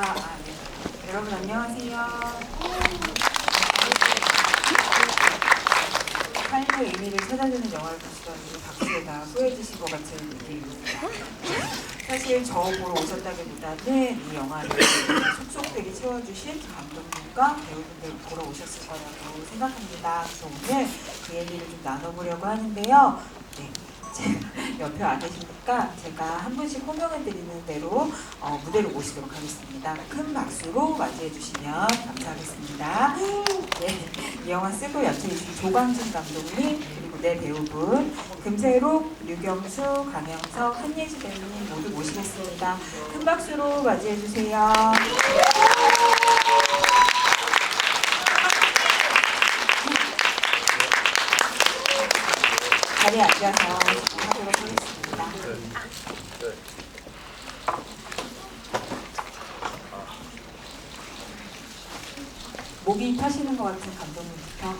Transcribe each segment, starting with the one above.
네. 여러분 안녕하세요. 삶의 의미를 찾아주는 영화를 보시더니 박수에다 후회해주신 것 같은 느낌입니다. 사실 저 보러 오셨다기보다는 이 영화를 속속들이 채워주신 감독님과 배우분들 보러 오셨을 거라고 생각합니다. 그래서 오늘 그 얘기를 좀 나눠보려고 하는데요. 네. 옆에 와 계시니까 제가 한 분씩 호명을 드리는 대로 무대로 모시도록 하겠습니다. 큰 박수로 맞이해 주시면 감사하겠습니다. 네, 이 영화 쓰고 연출해 주신 조광진 감독님, 그리고 네 배우분 금세록, 류경수, 강영석, 한예지 배우님 모두 모시겠습니다. 큰 박수로 맞이해 주세요. 자리에 앉아서 하도록 하겠습니다. 목이 타시는 것 같은 감독님부터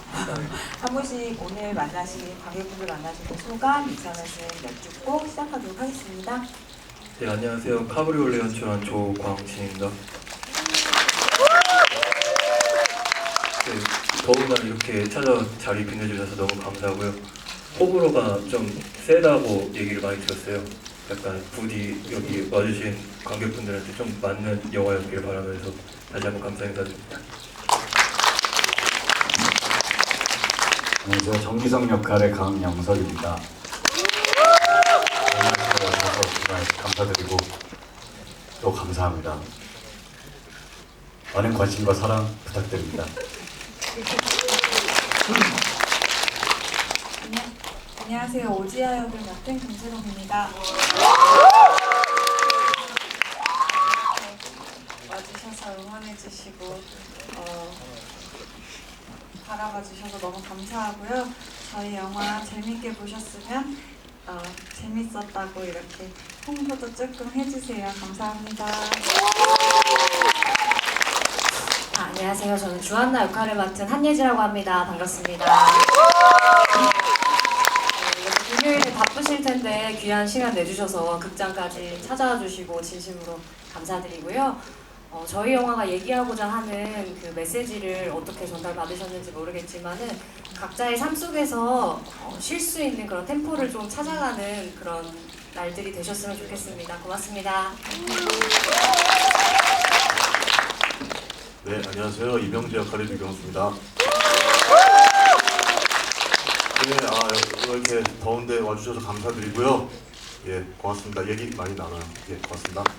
한 분씩 오늘 만나신 관객분들 만나신 소감, 인사 말씀 여쭙고 시작하도록 하겠습니다. 네, 안녕하세요. 카브리올레 연출한 조광진입니다. 네, 더운 날 이렇게 찾아와 자리 빛내주셔서 너무 감사하고요. 호불호가 좀 세다고 얘기를 많이 들었어요. 약간 부디 여기 와주신 관객분들한테 좀 맞는 영화였기를 바라면서 다시 한번 감사 인사드립니다. 안녕하세요. 정기성 역할의 강영석입니다. 오셔서 정말 감사드리고 또 감사합니다. 많은 관심과 사랑 부탁드립니다. 안녕하세요. 오지아 역을 맡은 김세롱입니다. 와주셔서 응원해주시고 바라봐주셔서 너무 감사하고요. 저희 영화 재밌게 보셨으면 재밌었다고 이렇게 홍보도 조금 해주세요. 감사합니다. 안녕하세요. 저는 주한나 역할을 맡은 한예지라고 합니다. 반갑습니다. 금요일에 바쁘실 텐데 귀한 시간 내주셔서 극장까지 찾아와 주시고 진심으로 감사드리고요. 저희 영화가 얘기하고자 하는 그 메시지를 어떻게 전달받으셨는지 모르겠지만은 각자의 삶 속에서 쉴 수 있는 그런 템포를 좀 찾아가는 그런 날들이 되셨으면 좋겠습니다. 고맙습니다. 네, 안녕하세요. 이병재 역할의 류경수입니다. 네, 이렇게 더운데 와주셔서 감사드리고요. 예, 고맙습니다. 얘기 많이 나눠요. 예, 고맙습니다. 네.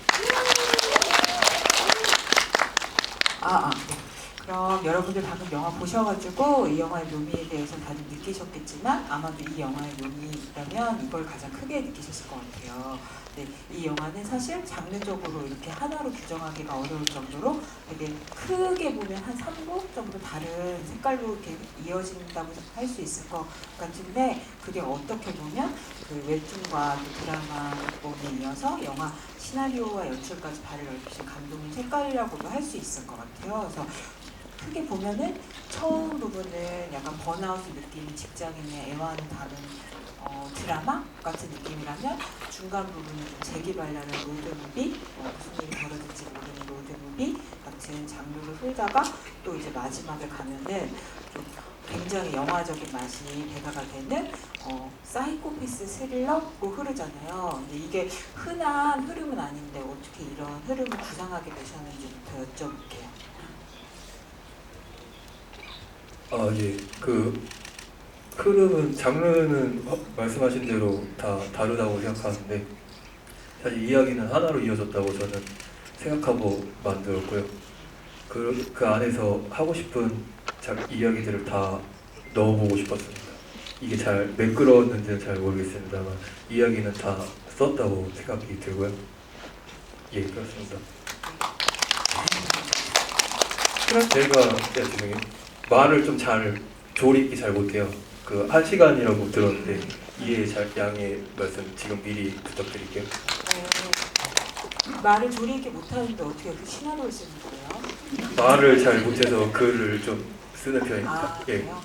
그럼 여러분들 방금 영화 보셔가지고 이 영화의 묘미에 대해서 다들 느끼셨겠지만 아마도 이 영화의 묘미 있다면 이걸 가장 크게 느끼셨을 것 같아요. 네, 이 영화는 사실 장르적으로 이렇게 하나로 규정하기가 어려울 정도로 되게 크게 보면 한 3부 정도 다른 색깔로 이렇게 이어진다고 할 수 있을 것 같은데 그게 어떻게 보면 그 웹툰과 드라마에 이어서 영화 시나리오와 연출까지 발을 넓히신 감독님 색깔이라고도 할 수 있을 것 같아요. 그래서 크게 보면은 처음 부분은 약간 번아웃을 느끼는 직장인의 애와는 다른 드라마 같은 느낌이라면 중간 부분은 좀 재기발랄한 로드무비, 무슨 일이 벌어질지 모르는 로드무비 같은 장르를 풀다가 또 이제 마지막에 가면은 좀 굉장히 영화적인 맛이 배가가 되는 사이코패스 스릴러로 흐르잖아요. 근데 이게 흔한 흐름은 아닌데 어떻게 이런 흐름을 구상하게 되셨는지부터 여쭤볼게요. 예. 그 흐름은, 장르는 말씀하신 대로 다 다르다고 생각하는데 사실 이야기는 하나로 이어졌다고 저는 생각하고 만들었고요. 그 안에서 하고 싶은 이야기들을 다 넣어보고 싶었습니다. 이게 잘 매끄러웠는지는 잘 모르겠습니다만 이야기는 다 썼다고 생각이 들고요. 예, 그렇습니다. 제가 죄송해요. 말을 좀 잘 조리 잘 못해요. 그 1시간이라고 들었는데 이해 잘 양해 말씀 지금 미리 부탁드릴게요. 말을 조리 있게 못하는데 어떻게 그 시나리오를 쓰는 거예요? 말을 잘 못해서 글을 좀 쓰는 편입니다. 예. 그래요?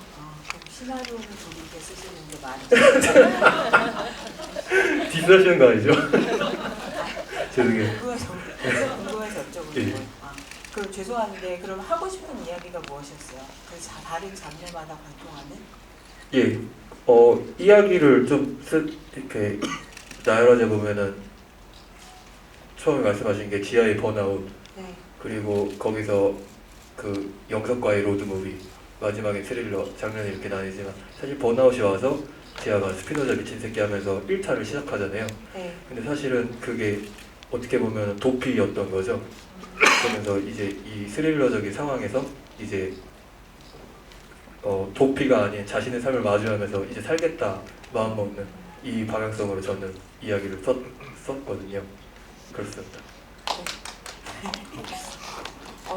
그럼 시나리오는 조리 있게 쓰시는데 말을 뒷사시는 거 아니죠? 죄송해요. 궁금해서 여쭤보는 예. 거예요. 죄송한데 그럼 하고 싶은 이야기가 무엇이었어요? 그 다른 장르마다 관통하는? 예, 이야기를 좀 이렇게 나열하자 보면은 처음에 말씀하신 게 지하의 번아웃, 네. 그리고 거기서 그 영석과의 로드무비, 마지막에 스릴러 장면이 이렇게 나뉘지만 사실 번아웃이 와서 지하가 스피노자 미친 새끼 하면서 1차를 시작하잖아요. 네. 근데 사실은 그게 어떻게 보면 도피였던 거죠. 그러면서 이제 이 스릴러적인 상황에서 이제 도피가 아닌 자신의 삶을 마주하면서 이제 살겠다 마음먹는 이 방향성으로 저는 이야기를 썼거든요. 그렇습니다.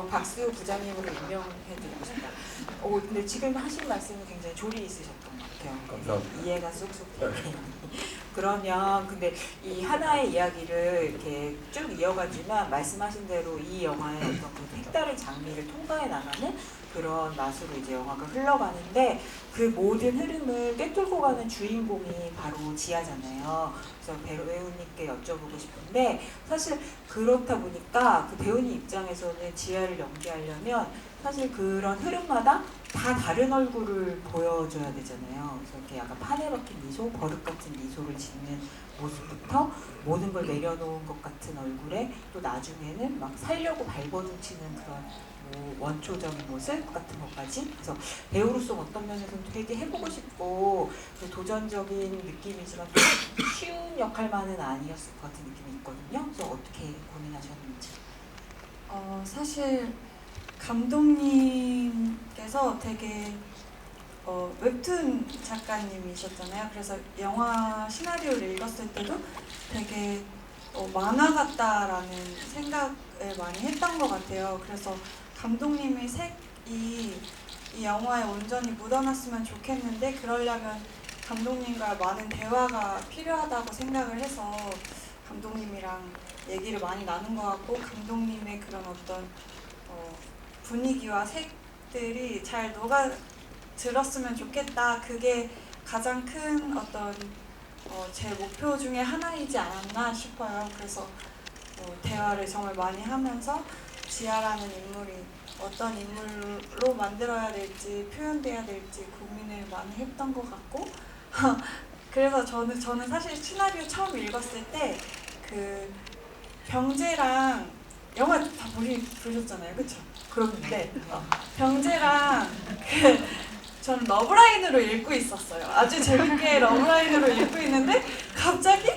박수 부장님으로 임명해드리고 싶다. 근데 지금 하신 말씀은 굉장히 조리 있으셨던 것 같아요. 감사합니다. 이해가 쏙쏙 되네요. 그러면 근데 이 하나의 이야기를 이렇게 쭉 이어가지만 말씀하신 대로 이 영화의 어떤 그 색다른 장미를 통과해 나가는 그런 맛으로 이제 영화가 흘러가는데 그 모든 흐름을 꿰뚫고 가는 주인공이 바로 지아잖아요. 그래서 배우님께 여쭤보고 싶은데 사실 그렇다 보니까 그 배우님 입장에서는 지아를 연기하려면 사실 그런 흐름마다 다 다른 얼굴을 보여줘야 되잖아요. 그래서 이렇게 약간 판에 박힌 미소, 버릇 같은 미소를 짓는 모습부터 모든 걸 내려놓은 것 같은 얼굴에 또 나중에는 막 살려고 발버둥치는 그런 뭐 원초적인 모습 같은 것까지. 그래서 배우로서 어떤 면에서는 되게 해보고 싶고 도전적인 느낌이지만 또 쉬운 역할만은 아니었을 것 같은 느낌이 있거든요. 그래서 어떻게 고민하셨는지. 사실 감독님께서 되게 웹툰 작가님이셨잖아요. 그래서 영화 시나리오를 읽었을 때도 되게 만화 같다라는 생각을 많이 했던 것 같아요. 그래서 감독님의 색이 이 영화에 온전히 묻어났으면 좋겠는데 그러려면 감독님과 많은 대화가 필요하다고 생각을 해서 감독님이랑 얘기를 많이 나눈 것 같고 감독님의 그런 어떤 분위기와 색들이 잘 녹아들었으면 좋겠다. 그게 가장 큰 어떤 제 목표 중에 하나이지 않았나 싶어요. 그래서 대화를 정말 많이 하면서 지아라는 인물이 어떤 인물로 만들어야 될지 표현돼야 될지 고민을 많이 했던 것 같고 그래서 저는 사실 시나리오 처음 읽었을 때 그 병재랑 영화 다 보셨잖아요, 그렇죠? 그럼 네. 병재랑 저는 러브라인으로 읽고 있었어요. 아주 재밌게 러브라인으로 읽고 있는데 갑자기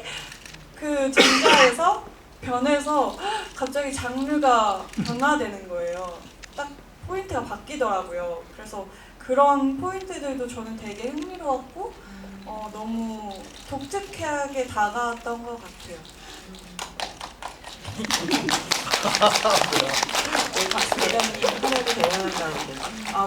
그 전자에서 변해서 갑자기 장르가 변화되는 거예요. 딱 포인트가 바뀌더라고요. 그래서 그런 포인트들도 저는 되게 흥미로웠고 너무 독특하게 다가왔던 것 같아요. 네, 박수 대단히 하나도 대단한 가운데.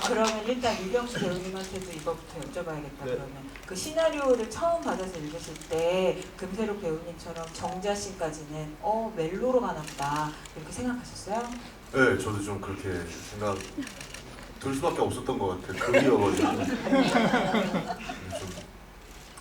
그러면 일단 유경수 배우님한테도 이거부터 여쭤봐야겠다. 네. 그러면 그 시나리오를 처음 받아서 읽으실 때 금세록 배우님처럼 정자씬까지는 멜로로 가나보다 이렇게 생각하셨어요? 네, 저도 좀 그렇게 생각 들 수밖에 없었던 것 같아요. 극이어가지고 좀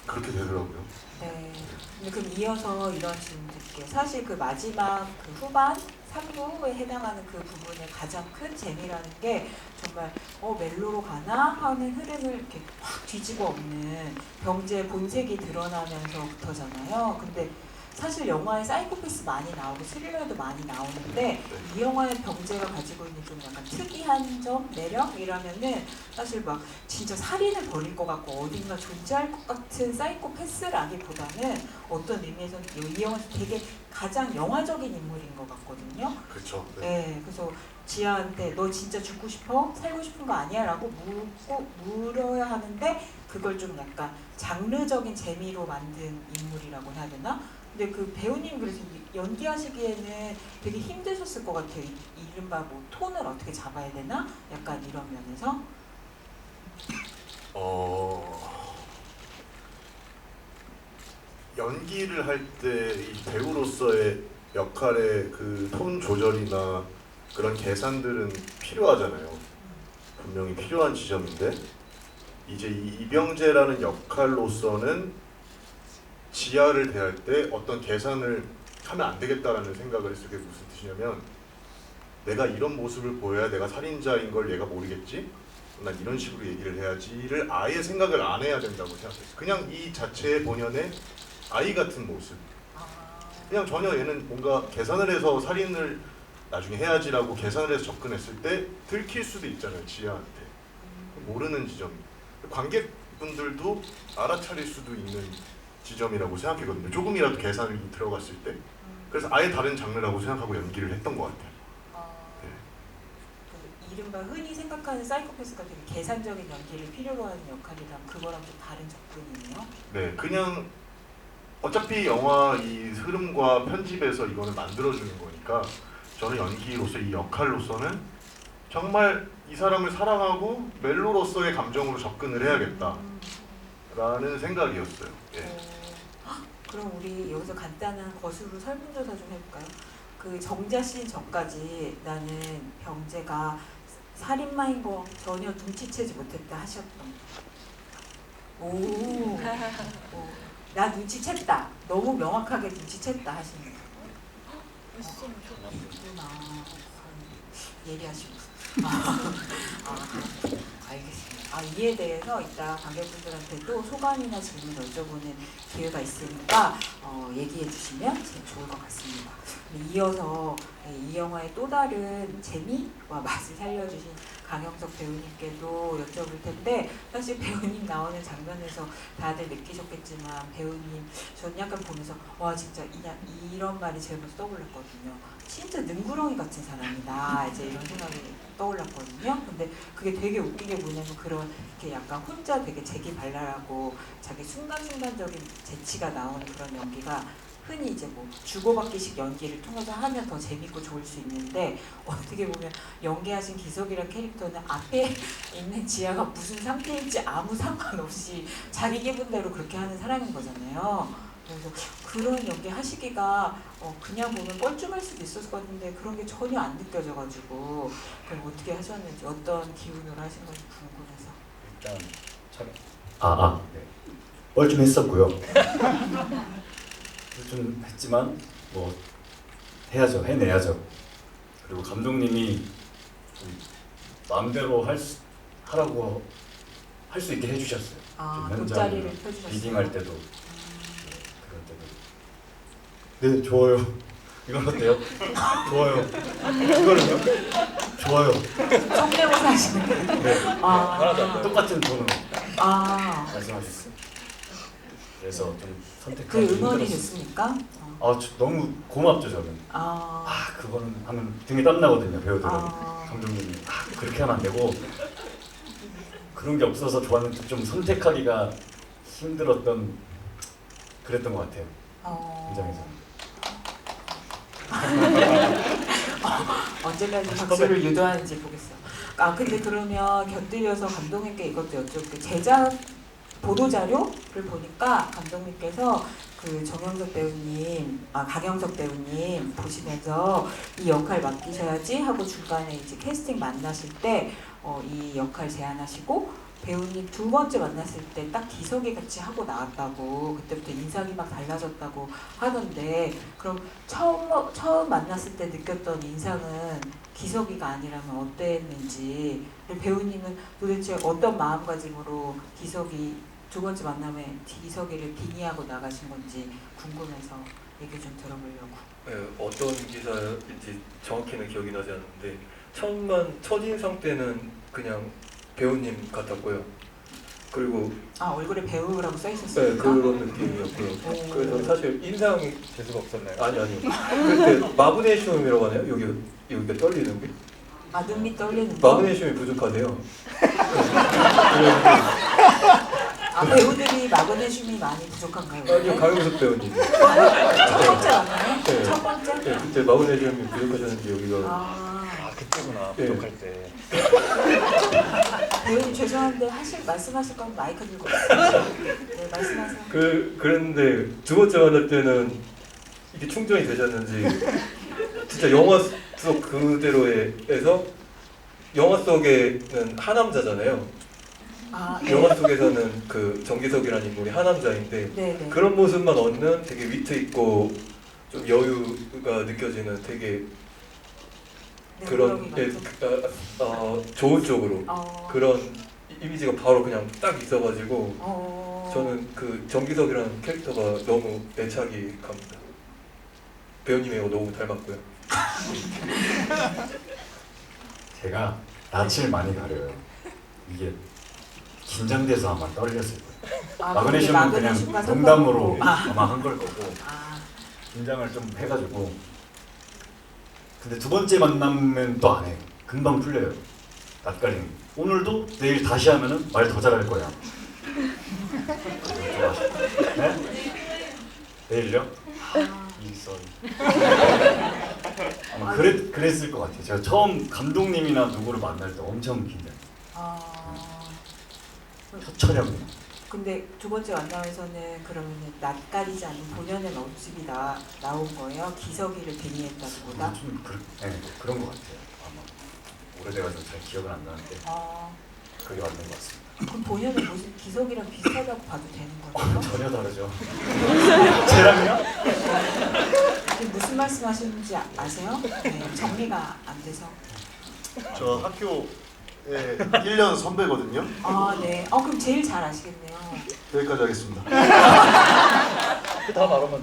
그렇게 되더라고요. 네. 근데 그럼 이어서 이런 질문 드릴게요. 사실 그 마지막 그 후반 3부에 해당하는 그 부분의 가장 큰 재미라는 게 정말 멜로로 가나 하는 흐름을 이렇게 확 뒤집어 엎는 병재의 본색이 드러나면서부터잖아요. 근데 사실 영화에 사이코패스 많이 나오고 스릴러도 많이 나오는데 이 영화의 병재가 가지고 있는 좀 약간 특이한 점, 매력이라면은 사실 막 진짜 살인을 벌일 것 같고 어딘가 존재할 것 같은 사이코패스라기보다는 어떤 의미에서는 이 영화에서 되게 가장 영화적인 인물인 것 같거든요. 그렇죠. 네. 네, 그래서 지아한테 너 진짜 죽고 싶어? 살고 싶은 거 아니야? 라고 물어야 하는데 그걸 좀 약간 장르적인 재미로 만든 인물이라고 해야 되나? 근데 그 배우님 그래서 연기하시기에는 되게 힘드셨을 것 같아요. 이른바 뭐 톤을 어떻게 잡아야 되나? 약간 이런 면에서. 연기를 할 때 이 배우로서의 역할의 그 톤 조절이나 그런 계산들은 필요하잖아요. 분명히 필요한 지점인데 이제 이 이병재라는 역할로서는 지아를 대할 때 어떤 계산을 하면 안 되겠다라는 생각을 했을 게 무슨 뜻이냐면 내가 이런 모습을 보여야 내가 살인자인 걸 얘가 모르겠지? 난 이런 식으로 얘기를 해야지를 아예 생각을 안 해야 된다고 생각했어요. 그냥 이 자체의 본연의 아이 같은 모습. 그냥 전혀 얘는 뭔가 계산을 해서 살인을 나중에 해야지라고 계산을 해서 접근했을 때 들킬 수도 있잖아요, 지아한테. 모르는 지점. 관객분들도 알아차릴 수도 있는 지점이라고 생각했거든요. 조금이라도 계산이 들어갔을 때. 그래서 아예 다른 장르라고 생각하고 연기를 했던 것 같아요. 네. 그 이른바 흔히 생각하는 사이코패스가 되게 계산적인 연기를 필요로 하는 역할이랑 그거랑 좀 다른 접근이네요. 네, 그냥 어차피 영화 이 흐름과 편집에서 이거는 만들어주는 거니까 저는 연기로서 이 역할로서는 정말 이 사람을 사랑하고 멜로로서의 감정으로 접근을 해야겠다라는 생각이었어요. 예. 그럼 우리 여기서 간단한 거수로 설문조사 좀 해볼까요? 그 정자씬 전까지 나는 병재가 살인마인 거 전혀 눈치채지 못했다 하셨던. 오, 나 눈치챘다. 너무 명확하게 눈치챘다 하시는 거. 예리하시고. 알겠습니다. 이에 대해서 이따 관객분들한테도 소감이나 질문 여쭤보는 기회가 있으니까 얘기해 주시면 제일 좋을 것 같습니다. 이어서 이 영화의 또 다른 재미와 맛을 살려주신 강영석 배우님께도 여쭤볼 텐데, 사실 배우님 나오는 장면에서 다들 느끼셨겠지만 배우님 저는 약간 보면서 와 진짜 이런 말이 제일 먼저 떠올랐거든요. 진짜 능구렁이 같은 사람이다 이제 이런 생각이 떠올랐거든요. 근데 그게 되게 웃긴 게 뭐냐면 그런 이렇게 약간 혼자 되게 재기발랄하고 자기 순간순간적인 재치가 나오는 그런 연기가 흔히 이제 뭐 주고받기식 연기를 통해서 하면 더 재밌고 좋을 수 있는데, 어떻게 보면 연기하신 기석이란 캐릭터는 앞에 있는 지아가 무슨 상태인지 아무 상관없이 자기 기분대로 그렇게 하는 사람인 거잖아요. 그래서 그런 연기 하시기가 그냥 보면 뻘쭘할 수도 있었을 것 같은데 그런 게 전혀 안 느껴져가지고 그럼 어떻게 하셨는지, 어떤 기운으로 하신 건지 궁금해서. 일단 참 네. 뻘쭘했었고요. 좀 했지만 뭐 해야죠, 해내야죠. 그리고 감독님이 좀 마음대로 하라고 할 수 있게 해주셨어요. 좀 돗자리를 펴주셨어요. 리딩할 때도 그럴 때도. 네, 좋아요. 이건 어때요? 좋아요. 이거는요? 좋아요. 성대모사 하시는 거예요? 네. 똑같은 톤으로 말씀하셨어요. 그래서 좀 선택하기 그 응원이 힘들었어요. 됐습니까? 너무 고맙죠 저는. 그거는 하면 등에 땀 나거든요 배우들은. 감독님이 그렇게 하면 안 되고 그런 게 없어서 좋았는데 좀 선택하기가 힘들었던 그랬던 것 같아요. 현장에서. 언제까지 박수를 유도하는지 보겠어요. 근데 그러면 곁들여서 감독님께 이것도 여쭤볼게요. 제작 보도자료를 보니까 감독님께서 그 정영석 배우님, 강영석 배우님 보시면서 이 역할 맡기셔야지 하고 중간에 이제 캐스팅 만나실 때 이 역할 제안하시고 배우님 두 번째 만났을 때 딱 기석이 같이 하고 나왔다고, 그때부터 인상이 막 달라졌다고 하던데, 그럼 처음 만났을 때 느꼈던 인상은 기석이가 아니라면 어땠는지, 배우님은 도대체 어떤 마음가짐으로 기석이 두 번째 만남에 기석이를 빙의하고 나가신 건지 궁금해서 얘기 좀 들어보려고. 네, 어떤 기사인지 정확히는 기억이 나지 않는데 첫인상 때는 그냥 배우님 같았고요. 그리고 얼굴에 배우라고 써 있었어요. 네, 그런 느낌이었고요. 그래서 사실 인상이 재수가 없었나요? 아니요. 그때 마그네슘이라고 하나요? 여기가 떨리는 게? 눈밑 떨리는 거? 마그네슘이 부족하대요. 배우들이 마그네슘이 많이 부족한가요? 아니요, 강영석 배우님. 첫 번째 맞나요? 네. 첫 번째? 네, 그때 마그네슘이 부족하셨는지 여기가. 그때구나. 네. 부족할 때. 배우님 죄송한데 말씀하실 건 마이크 들고 있어요. 네, 말씀하세요. 그런데 두 번째 만날 때는 이게 충전이 되셨는지 진짜 영화 속 그대로에서 영화 속에는 하남자잖아요. 네. 영화 속에서는 그 정기석이라는 인물이 하남자인데 네네. 그런 모습만 얻는 되게 위트 있고 좀 여유가 느껴지는 되게 네, 그런 그럼이 맞죠. 좋은 쪽으로 그런 이미지가 바로 그냥 딱 있어가지고 저는 그 정기석이라는 캐릭터가 너무 애착이 갑니다. 배우님하고 너무 닮았고요. 제가 낯을 많이 가려요. 이게 긴장돼서 아마 떨렸을 거예요. 마그네슘은 그냥 농담으로 아마 한 걸 거고 긴장을 좀 해가지고. 근데 두 번째 만나면 또 안 해요. 금방 풀려요. 낯가림. 오늘도 내일 다시 하면은 말 더 잘할 거야. 네? 내일요? 일선. 아마 그랬을 것 같아요. 제가 처음 감독님이나 누구를 만날 때 엄청 긴장. 혀철하고. 근데 두 번째 만남에서는 그러면 낯가리지 않는 본연의 모습이 나온 거예요? 기석이를 빙의했다기보다? 좀 그런 것 같아요. 아마 오래돼가지고 잘 기억은 안 나는데 그게 맞는 것 같습니다. 그럼 본연의 모습 기석이랑 비슷하다고 봐도 되는 거예요? 전혀 다르죠. 쟤랑요? 이게 무슨 말씀하시는지 아세요? 네, 정리가 안 돼서. 저 학교에 1년 선배거든요. 네. 그럼 제일 잘 아시겠네요. 여기까지 하겠습니다. 다 말하면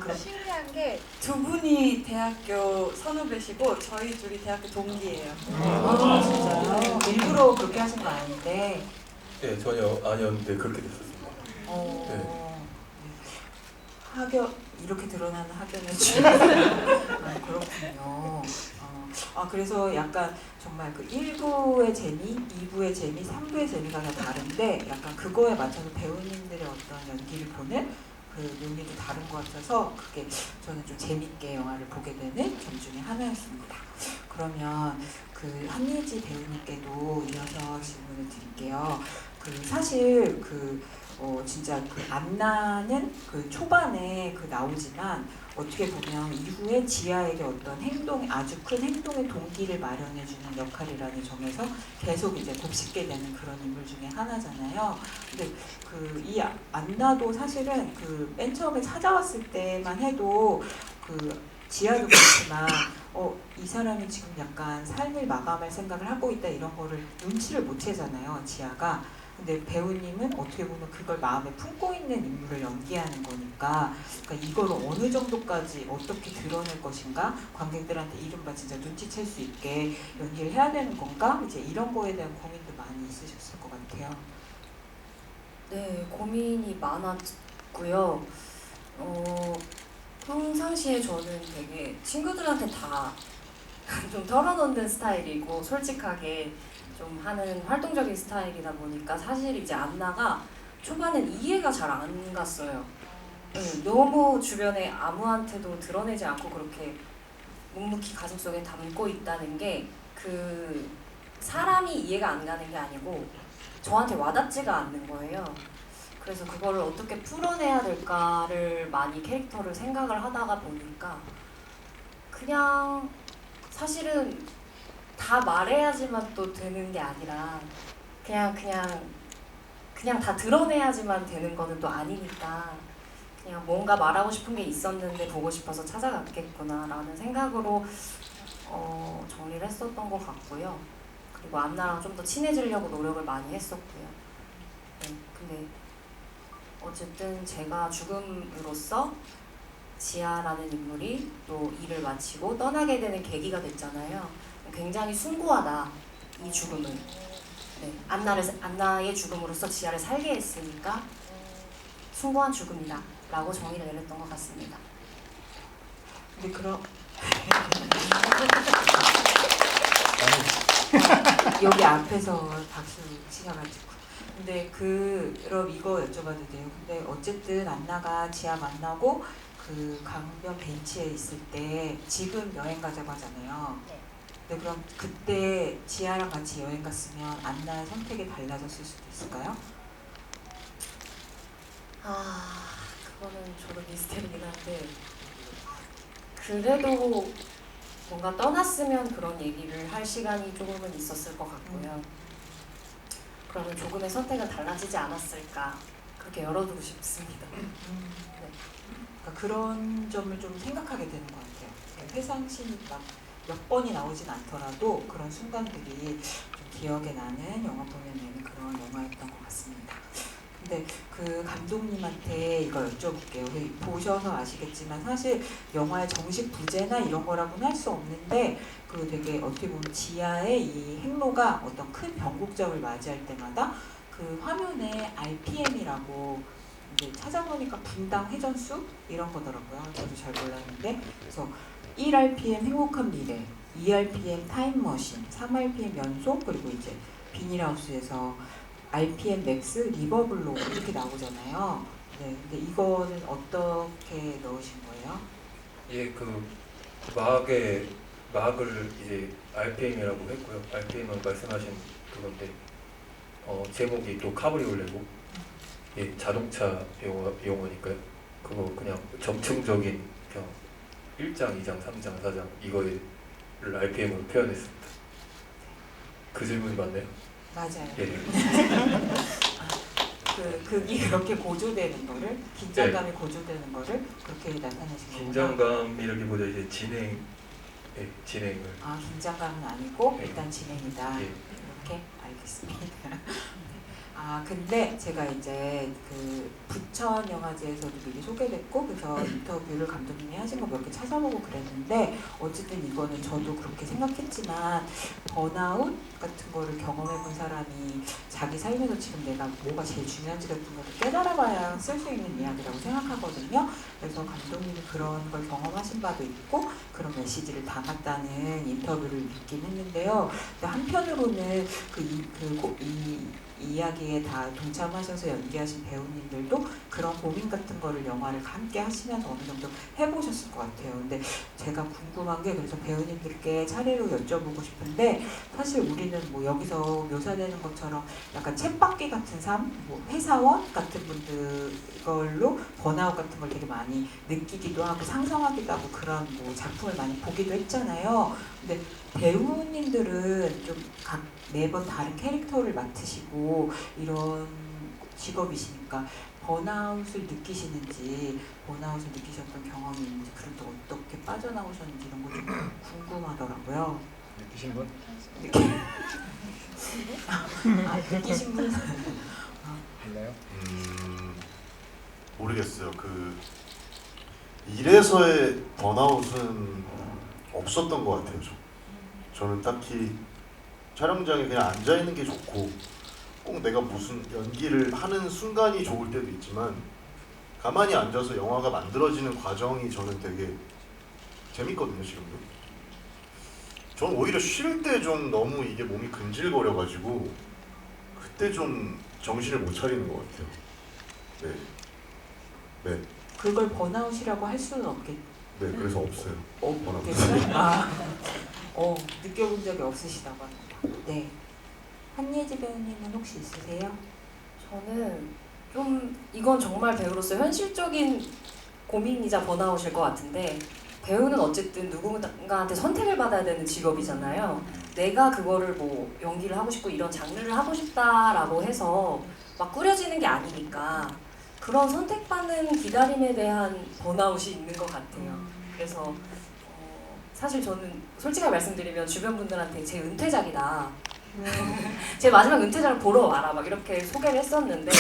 그럼 신기한 게 두 분이 대학교 선후배시고 저희 둘이 대학교 동기예요. 진짜요? 일부러 그렇게 하신 거 아닌데. 네, 전혀 아니었는데 그렇게 됐었습니다. 학연 이렇게 드러나는 학연을 그렇군요. 그래서 약간 정말 그 1부의 재미, 2부의 재미, 3부의 재미가 다 다른데 약간 그거에 맞춰서 배우님들의 어떤 연기를 보는 그 묘미도 다른 것 같아서 그게 저는 좀 재밌게 영화를 보게 되는 점 중에 하나였습니다. 그러면 그 한예지 배우님께도 이어서 질문을 드릴게요. 그 사실 진짜 그 안나는 그 초반에 나오지만 어떻게 보면 이후에 지아에게 어떤 아주 큰 행동의 동기를 마련해주는 역할이라는 점에서 계속 이제 곱씹게 되는 그런 인물 중에 하나잖아요. 근데 이 안나도 사실은 맨 처음에 찾아왔을 때만 해도 지아도 그렇지만 이 사람이 지금 약간 삶을 마감할 생각을 하고 있다 이런 거를 눈치를 못 채잖아요, 지아가. 근데 배우님은 어떻게 보면 그걸 마음에 품고 있는 인물을 연기하는 거니까 이걸 어느 정도까지 어떻게 드러낼 것인가, 관객들한테 이른바 진짜 눈치챌 수 있게 연기를 해야 되는 건가, 이제 이런 거에 대한 고민도 많이 있으셨을 것 같아요. 네, 고민이 많았고요. 평상시에 저는 되게 친구들한테 다 좀 털어놓는 스타일이고 솔직하게 좀 하는 활동적인 스타일이다 보니까 사실 이제 안나가 초반엔 이해가 잘 안 갔어요. 너무 주변에 아무한테도 드러내지 않고 그렇게 묵묵히 가슴속에 담고 있다는 게 사람이 이해가 안 가는 게 아니고 저한테 와닿지가 않는 거예요. 그래서 그거를 어떻게 풀어내야 될까를 많이 캐릭터를 생각을 하다가 보니까 그냥 사실은 다 말해야지만 또 되는 게 아니라 그냥 다 드러내야지만 되는 거는 또 아니니까 그냥 뭔가 말하고 싶은 게 있었는데 보고 싶어서 찾아갔겠구나라는 생각으로 정리를 했었던 것 같고요. 그리고 안나랑 좀 더 친해지려고 노력을 많이 했었고요. 네, 근데 어쨌든 제가 죽음으로써 지아라는 인물이 또 일을 마치고 떠나게 되는 계기가 됐잖아요. 굉장히 숭고하다, 이 죽음은. 네, 안나의 죽음으로써 지아를 살게 했으니까 숭고한 죽음이다 라고 정의를 내렸던 것 같습니다. 근데 여기 앞에서 박수 치셔가지고. 근데 그럼 이거 여쭤봐도 돼요? 근데 어쨌든 안나가 지아 만나고 강변 벤치에 있을 때 지금 여행 가자고 하잖아요. 근데 그럼 그때 지아랑 같이 여행 갔으면 안나의 선택이 달라졌을 수도 있을까요? 그거는 저도 미스테리긴 한데 그래도 뭔가 떠났으면 그런 얘기를 할 시간이 조금은 있었을 것 같고요. 그러면 조금의 선택은 달라지지 않았을까, 그렇게 열어두고 싶습니다. 네. 그러니까 그런 점을 좀 생각하게 되는 것 같아요. 회상신이 막 몇 번이 나오진 않더라도 그런 순간들이 좀 기억에 나는 영화 보면 되는 그런 영화였던 것 같습니다. 근데 그 감독님한테 이걸 여쭤볼게요. 보셔서 아시겠지만 사실 영화의 정식 부제나 이런 거라고는 할 수 없는데 그 되게 어떻게 보면 지하의 이 행로가 어떤 큰 변곡점을 맞이할 때마다 그 화면에 RPM이라고 이제 찾아보니까 분당 회전수 이런 거더라고요. 저도 잘 몰랐는데 그래서 1rpm 행복한 미래, 2rpm 타임머신, 3rpm 연속 그리고 이제 비닐하우스에서 RPM 맥스, 리버블로 이렇게 나오잖아요. 네, 근데 이거는 어떻게 넣으신 거예요? 예, 그 막을 이제 RPM이라고 했고요. RPM은 말씀하신 그건데 제목이 또 카브리올레고 예, 자동차 용어니까요. 그거 그냥 정층적인 그냥 1장, 2장, 3장, 4장 이거를 RPM으로 표현했습니다. 그 질문이 맞나요? 맞아요. 예. 극이 그렇게 고조되는 거를 긴장감이 고조되는 거를 그렇게 나타내신 거예요. 긴장감이라기보다 이제 진행을 긴장감은 아니고 네. 일단 진행이다. 예. 이렇게 알겠습니다. 근데 제가 이제 그 부천 영화제에서도 미리 소개됐고 그래서 인터뷰를 감독님이 하신 거 몇 개 찾아보고 그랬는데 어쨌든 이거는 저도 그렇게 생각했지만 번아웃 같은 거를 경험해 본 사람이 자기 삶에서 지금 내가 뭐가 제일 중요한지 같은 거를 깨달아봐야 쓸 수 있는 이야기라고 생각하거든요. 그래서 감독님이 그런 걸 경험하신 바도 있고 그런 메시지를 담았다는 인터뷰를 읽긴 했는데요. 근데 한편으로는 이 이야기에 다 동참하셔서 연기하신 배우님들도 그런 고민 같은 거를 영화를 함께 하시면서 어느 정도 해보셨을 것 같아요. 근데 제가 궁금한 게 그래서 배우님들께 차례로 여쭤보고 싶은데 사실 우리는 뭐 여기서 묘사되는 것처럼 약간 쳇바퀴 같은 삶, 뭐 회사원 같은 분들 이걸로 번아웃 같은 걸 되게 많이 느끼기도 하고 상상하기도 하고 그런 뭐 작품을 많이 보기도 했잖아요. 근데 배우님들은 좀 매번 다른 캐릭터를 맡으시고 이런 직업이시니까 번아웃을 느끼시는지 번아웃을 느끼셨던 경험이 있는지 그럴 때 어떻게 빠져나오셨는지 이런 거 좀 궁금하더라고요. 느끼신 분? 느끼신 분? 있나요? 모르겠어요. 그 일에서의 번아웃은 없었던 것 같아요. 저는 딱히 촬영장에 그냥 앉아 있는 게 좋고 꼭 내가 무슨 연기를 하는 순간이 좋을 때도 있지만 가만히 앉아서 영화가 만들어지는 과정이 저는 되게 재밌거든요. 지금도. 저는 오히려 쉴 때 좀 너무 이게 몸이 근질거려가지고 그때 좀 정신을 못 차리는 것 같아요. 네. 그걸 번아웃이라고 할 수는 없겠죠. 네, 그래서 없어요. 느껴본 적이 없으시다고 합니다. 네. 한예지 배우님은 혹시 있으세요? 저는 좀 이건 정말 배우로서 현실적인 고민이자 번아웃일 것 같은데 배우는 어쨌든 누군가한테 선택을 받아야 되는 직업이잖아요. 내가 그거를 뭐 연기를 하고 싶고 이런 장르를 하고 싶다라고 해서 막 꾸려지는 게 아니니까 그런 선택받는 기다림에 대한 번아웃이 있는 것 같아요. 그래서 사실 저는 솔직하게 말씀드리면 주변 분들한테 제 은퇴작이다. 제 마지막 은퇴작을 보러 와라 막 이렇게 소개를 했었는데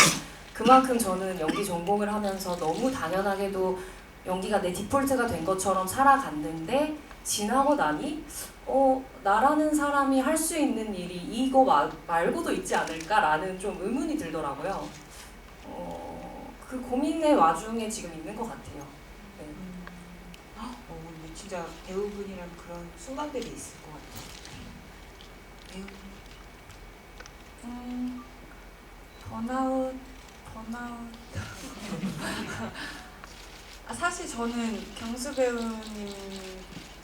그만큼 저는 연기 전공을 하면서 너무 당연하게도 연기가 내 디폴트가 된 것처럼 살아갔는데 지나고 나니 나라는 사람이 할 수 있는 일이 이거 말고도 있지 않을까라는 좀 의문이 들더라고요. 그 고민의 와중에 지금 있는 것 같아요. 네. 근데 진짜 배우분이랑 그런 순간들이 있을 것 같아요. 번아웃 사실 저는 경수 배우님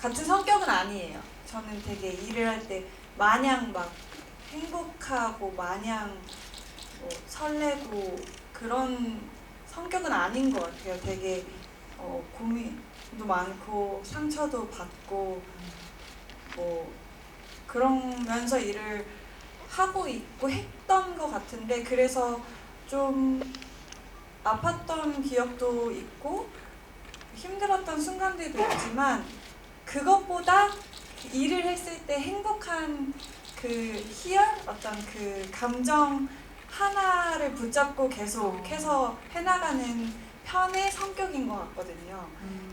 같은 성격은 아니에요. 저는 되게 일을 할 때 마냥 막 행복하고 마냥 뭐 설레고 그런 성격은 아닌 것 같아요. 되게 고민도 많고 상처도 받고 뭐 그러면서 일을 하고 있고 했던 것 같은데 그래서 좀 아팠던 기억도 있고 힘들었던 순간들도 있지만 그것보다 일을 했을 때 행복한 그 희열, 어떤 그 감정 하나를 붙잡고 계속해서 해나가는 편의 성격인 것 같거든요.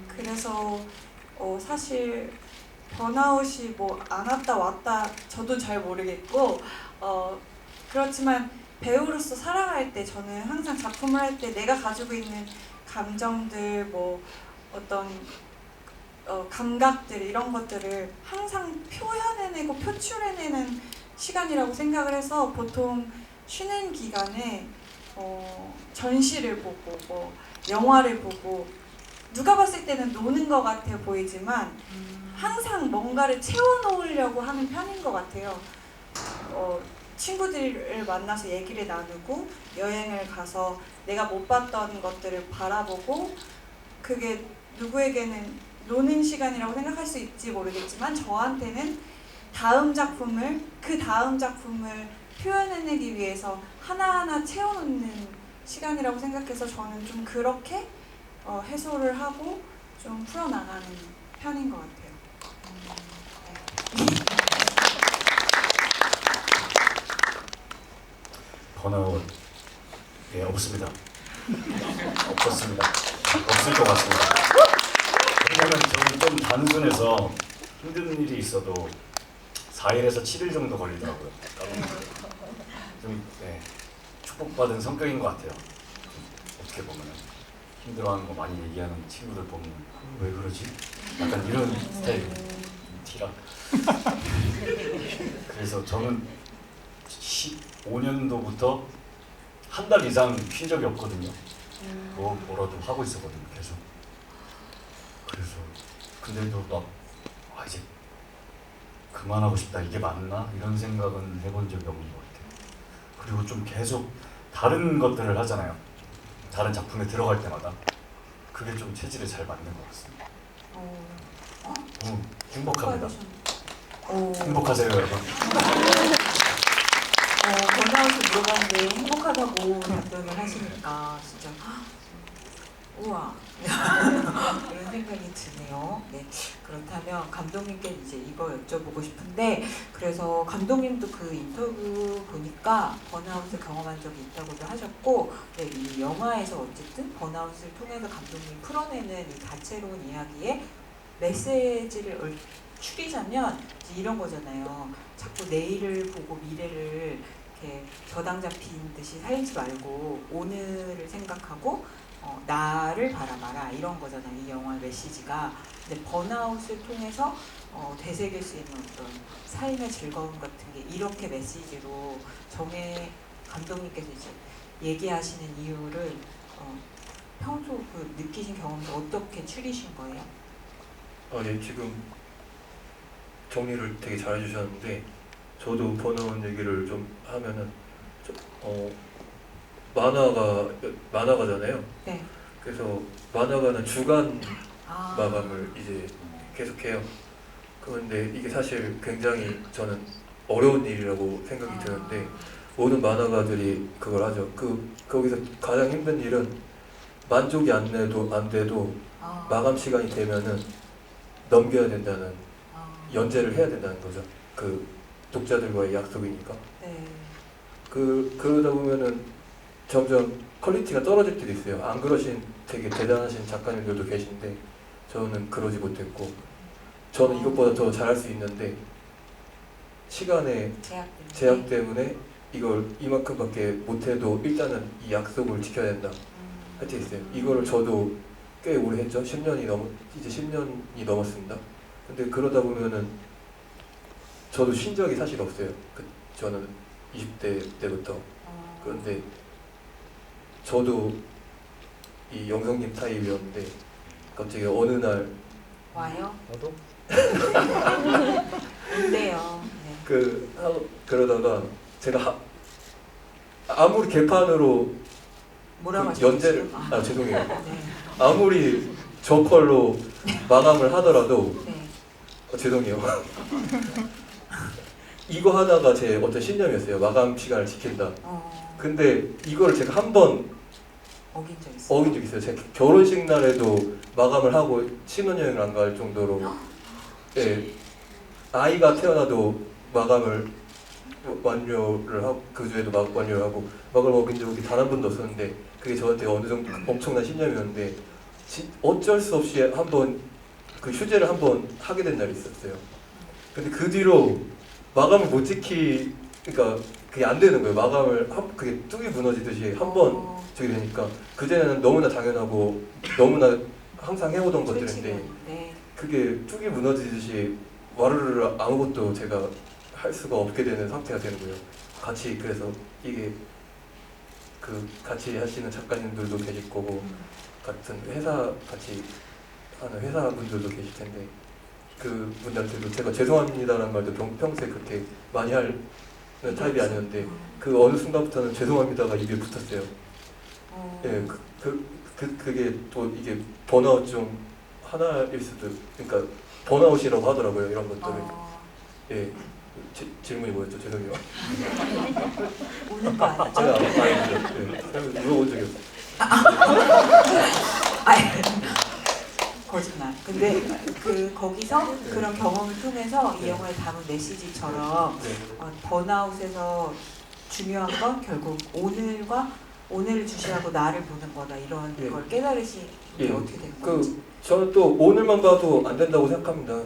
그래서 사실 번아웃이 뭐 안 왔다 왔다 저도 잘 모르겠고 그렇지만 배우로서 살아갈 때 저는 항상 작품을 할 때 내가 가지고 있는 감정들 뭐 어떤 감각들 이런 것들을 항상 표현해내고 표출해내는 시간이라고 생각을 해서 보통 쉬는 기간에 전시를 보고 뭐 영화를 보고 누가 봤을 때는 노는 것 같아 보이지만 항상 뭔가를 채워놓으려고 하는 편인 것 같아요. 친구들을 만나서 얘기를 나누고 여행을 가서 내가 못 봤던 것들을 바라보고 그게 누구에게는 노는 시간이라고 생각할 수 있지 모르겠지만 저한테는 그 다음 작품을 표현해내기 위해서 하나하나 채워놓는 시간이라고 생각해서 저는 좀 그렇게 해소를 하고 좀 풀어나가는 편인 것 같아요. 번아웃 없습니다. 없었습니다. 없을 것 같습니다. 왜냐면 저는 좀 단순해서 힘든 일이 있어도 4일에서 7일 정도 걸리더라고요. 좀 축복받은 성격인 것 같아요. 어떻게 보면 힘들어하는 거 많이 얘기하는 친구들 보면 왜 그러지? 약간 이런 스타일 티라. 그래서 저는 15년도부터 한 달 이상 쉰 적이 없거든요. 뭐라도 하고 있었거든요, 계속. 그래서 근데도 막 이제 그만하고 싶다, 이게 맞나? 이런 생각은 해본 적이 없는 것 같아요. 그리고 좀 계속 다른 것들을 하잖아요. 다른 작품에 들어갈 때마다. 그게 좀 체질에 잘 맞는 것 같습니다. 행복합니다. 행복하세요, 여러분. 번아웃을 물어봤는데 행복하다고 답변을 하시니까 진짜 우와 이런 생각이 드네요. 네, 그렇다면 감독님께 이제 이거 여쭤보고 싶은데 그래서 감독님도 그 인터뷰 보니까 번아웃을 경험한 적이 있다고도 하셨고 네, 이 영화에서 어쨌든 번아웃을 통해서 감독님이 풀어내는 이 다채로운 이야기에 메시지를 추리자면 이제 이런 거잖아요. 자꾸 내일을 보고 미래를 이렇게 저당 잡힌 듯이 살지 말고 오늘을 생각하고 나를 바라봐라 이런 거잖아요. 이 영화의 메시지가. 근데 번아웃을 통해서 되새길 수 있는 어떤 삶의 즐거움 같은 게 이렇게 메시지로 정혜 감독님께서 이제 얘기하시는 이유를 평소 그 느끼신 경험에서 어떻게 추리신 거예요? 네, 지금 정리를 되게 잘 해주셨는데 저도 번아웃 얘기를 좀 하면은 만화가잖아요. 네. 그래서 만화가는 주간 마감을 이제 계속해요. 그런데 이게 사실 굉장히 저는 어려운 일이라고 생각이 드는데 모든 만화가들이 그걸 하죠. 거기서 가장 힘든 일은 만족이 안 돼도 마감 시간이 되면은 넘겨야 된다는 연재를 해야 된다는 거죠. 그 독자들과의 약속이니까. 네. 그러다 보면은 점점 퀄리티가 떨어질 때도 있어요. 안 그러신 되게 대단하신 작가님들도 계신데 저는 그러지 못했고 저는 이것보다 더 잘할 수 있는데 시간의 제약 때문에 이걸 이만큼밖에 못해도 일단은 이 약속을 지켜야 된다 할 때 있어요. 이거를 저도 꽤 오래 했죠. 이제 10년이 넘었습니다. 근데 그러다 보면은 저도 쉰 적이 사실 없어요. 저는 20대 때부터. 그런데 저도 이 영성님 타입이었는데 갑자기 어느 날 와요? 나도? 근데요. 네. 그러다가 제가 아무리 개판으로 뭐라고 연재를 하셨어요? 죄송해요. 네. 아무리 저컬로 마감을 하더라도 네. 죄송해요. 이거 하나가 제 어떤 신념이었어요. 마감 시간을 지킨다. 근데 이걸 제가 한 번 어긴 적 있어요? 어긴 적 있어요. 제 결혼식 날에도 마감을 하고 신혼여행을 안 갈 정도로 예, 아이가 태어나도 마감을 완료를 하고 그 주에도 완료를 하고 마감을 먹은 적이 단 한 번도 없었는데 그게 저한테 어느 정도 엄청난 신념이었는데 어쩔 수 없이 한번 그 휴재를 한번 하게 된 날이 있었어요. 근데 그 뒤로 마감을 못 그러니까 그게 안 되는 거예요. 마감을 그게 뚝이 무너지듯이 한번 저기 되니까 그전에는 너무나 당연하고 너무나 항상 해오던 것들인데 네. 그게 뚝이 무너지듯이 와르르 아무것도 제가 할 수가 없게 되는 상태가 되는 거예요. 같이 그래서 이게 그 같이 하시는 작가님들도 계실 거고 같은 회사 같이 하는 회사분들도 계실 텐데 그 분들한테도 제가 죄송합니다라는 말도 평소에 그렇게 많이 하는 타입이 아니었는데 그 어느 순간부터는 죄송합니다가 입에 붙었어요. 예, 그게 또 이게 번아웃 중 하나일 수도 그러니까 번아웃이라고 하더라고요 이런 것들을. 예, 질문이 뭐였죠? 죄송해요. 우는 거 아니죠? 제가 아니죠. 네, 물어본 적이 없어요. 거짓말. 근데 거기서 그런 경험을 통해서 이 영화에 담은 메시지처럼 번아웃에서 중요한 건 결국 오늘을 주시하고 나를 보는 거다 이런 걸 깨달으신 게 어떻게 된 건지. 저는 또 오늘만 봐도 안 된다고 생각합니다.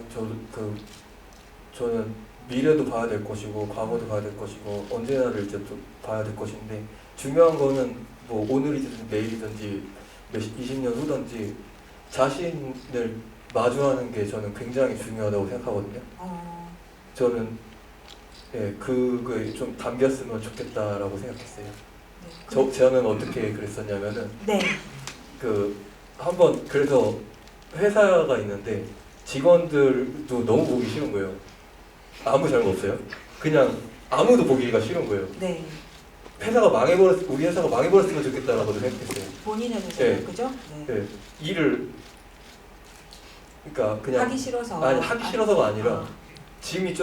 저는 미래도 봐야 될 것이고 과거도 봐야 될 것이고 언제나를 이제 또 봐야 될 것인데 중요한 거는 뭐 오늘이든지 내일이든지 20년 후든지 자신을 마주하는 게 저는 굉장히 중요하다고 생각하거든요. 저는 그거에 좀 담겼으면 좋겠다라고 생각했어요. 네. 저는 어떻게 그랬었냐면은 네. 한번 그래서 회사가 있는데 직원들도 너무 보기 싫은 거예요. 아무 잘못 없어요. 그냥 아무도 보기가 싫은 거예요. 네. 우리 회사가 망해버렸으면 좋겠다라고 생각했어요. 본인의 회사, 네. 그죠? 네. 네. 일을 그러니까 그냥 하기 싫어서. 하기 싫어서가 아니라 짐이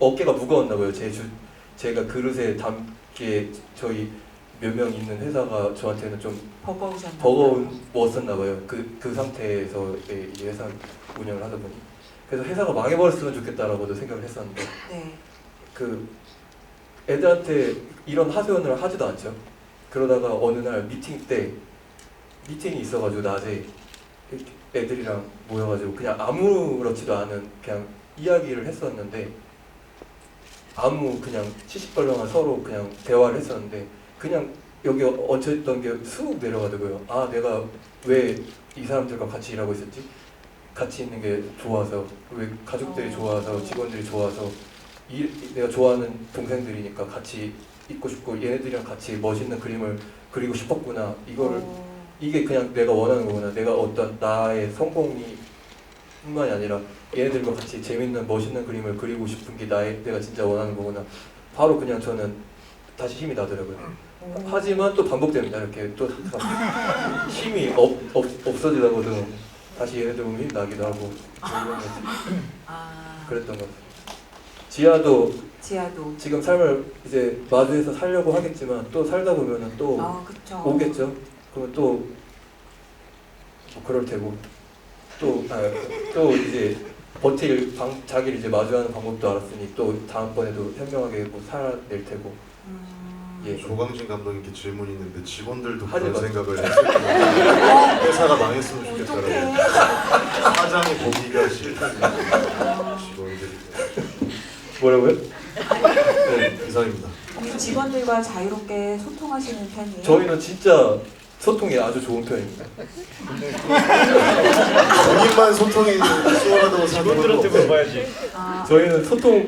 어깨가 무거웠나 봐요. 제가 그릇에 담게 저희 몇 명 있는 회사가 저한테는 좀 버거웠었나 봐요. 그 상태에서 이 회사 운영을 하다 보니 그래서 회사가 망해버렸으면 좋겠다라고도 생각을 했었는데 네. 애들한테 이런 하소연을 하지도 않죠. 그러다가 어느 날 미팅이 있어가지고 낮에 애들이랑 모여가지고 그냥 아무렇지도 않은 그냥 이야기를 했었는데 그냥 시시껄렁한 서로 그냥 대화를 했었는데 그냥 여기 얹혀있던 게 쑥 내려가더라고요. 아, 내가 왜 이 사람들과 같이 일하고 있었지? 같이 있는 게 좋아서, 왜 가족들이 좋아서, 직원들이 좋아서, 내가 좋아하는 동생들이니까 같이 있고 싶고 얘네들이랑 같이 멋있는 그림을 그리고 싶었구나. 이게 그냥 내가 원하는 거구나. 내가 어떤 나의 성공이 뿐만이 아니라 얘네들과 같이 재밌는 멋있는 그림을 그리고 싶은 게 내가 진짜 원하는 거구나. 바로 그냥 저는 다시 힘이 나더라고요. 하지만 또 반복됩니다. 이렇게 또 힘이 없어지다가도 다시 얘네들 보면 힘 나기도 하고 그랬던 것 같아요. 지아도 지금 삶을 이제 마주해서 살려고 하겠지만 또 살다 보면은 또 오겠죠. 그러면 또 뭐 그럴 테고 또 이제 자기를 이제 마주하는 방법도 알았으니 또 다음번에도 현명하게 뭐 살아낼 테고. 예. 조광진 감독님께 질문이 있는데 직원들도 하지 그런 마세요. 생각을 했을 거예요. 회사가 망했으면 좋겠다라고. 어떡해. 사장이 보기가 싫다는 직원들이. 뭐라고요? 네. 이상입니다. 혹시 직원들과 자유롭게 소통하시는 편이에요? 저희는 진짜 소통이 아주 좋은 편입니다. 본인만 소통이 수월하다고 생각하는 거 물어봐야지. 저희는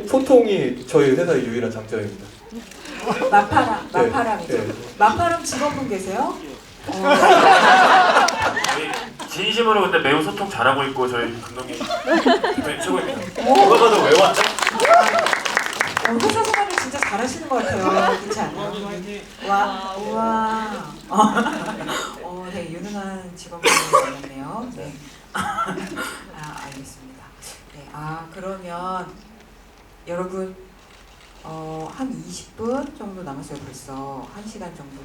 소통이 저희 회사의 유일한 장점입니다. 마파람이죠. 네. 마파람 직원분 계세요? 진심으로 근데 매우 소통 잘하고 있고 저희 감독님 최고입니다. 누가 봐도 왜 왔죠? 회사 생활을 진짜 잘하시는 것 같아요. 그렇지 않아요? 우와. 되게 유능한 직원분이 많았네요. 네. 알겠습니다. 네. 그러면 여러분 한 20분 정도 남았어요. 벌써 1시간 정도.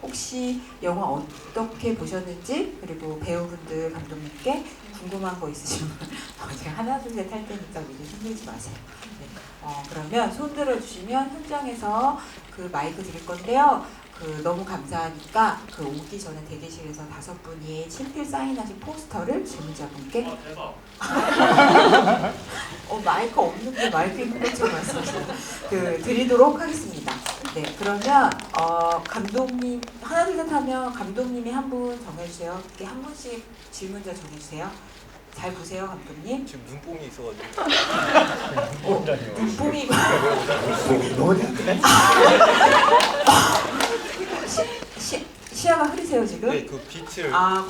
혹시 영화 어떻게 보셨는지 그리고 배우분들 감독님께 궁금한 거 있으시면 제가 하나 둘 셋 할 테니까 미리 힘들지 마세요. 네. 그러면 손 들어주시면 현장에서 그 마이크 드릴 건데요. 너무 감사하니까 오기 전에 대기실에서 5분이 친필 사인하신 포스터를 질문자분께 마이크 없는데 마이크 있는 것처럼 말씀하시고 드리도록 하겠습니다. 네, 그러면 감독님 하나 둘 셋 하면 감독님이 한 분 정해주세요. 이렇게 한 분씩 질문자 정해주세요. 잘 보세요, 감독님. 지금 눈뽕이 있어가지고. 눈뽕이 시야가 흐리세요 지금? 네, 그 빛을. 이거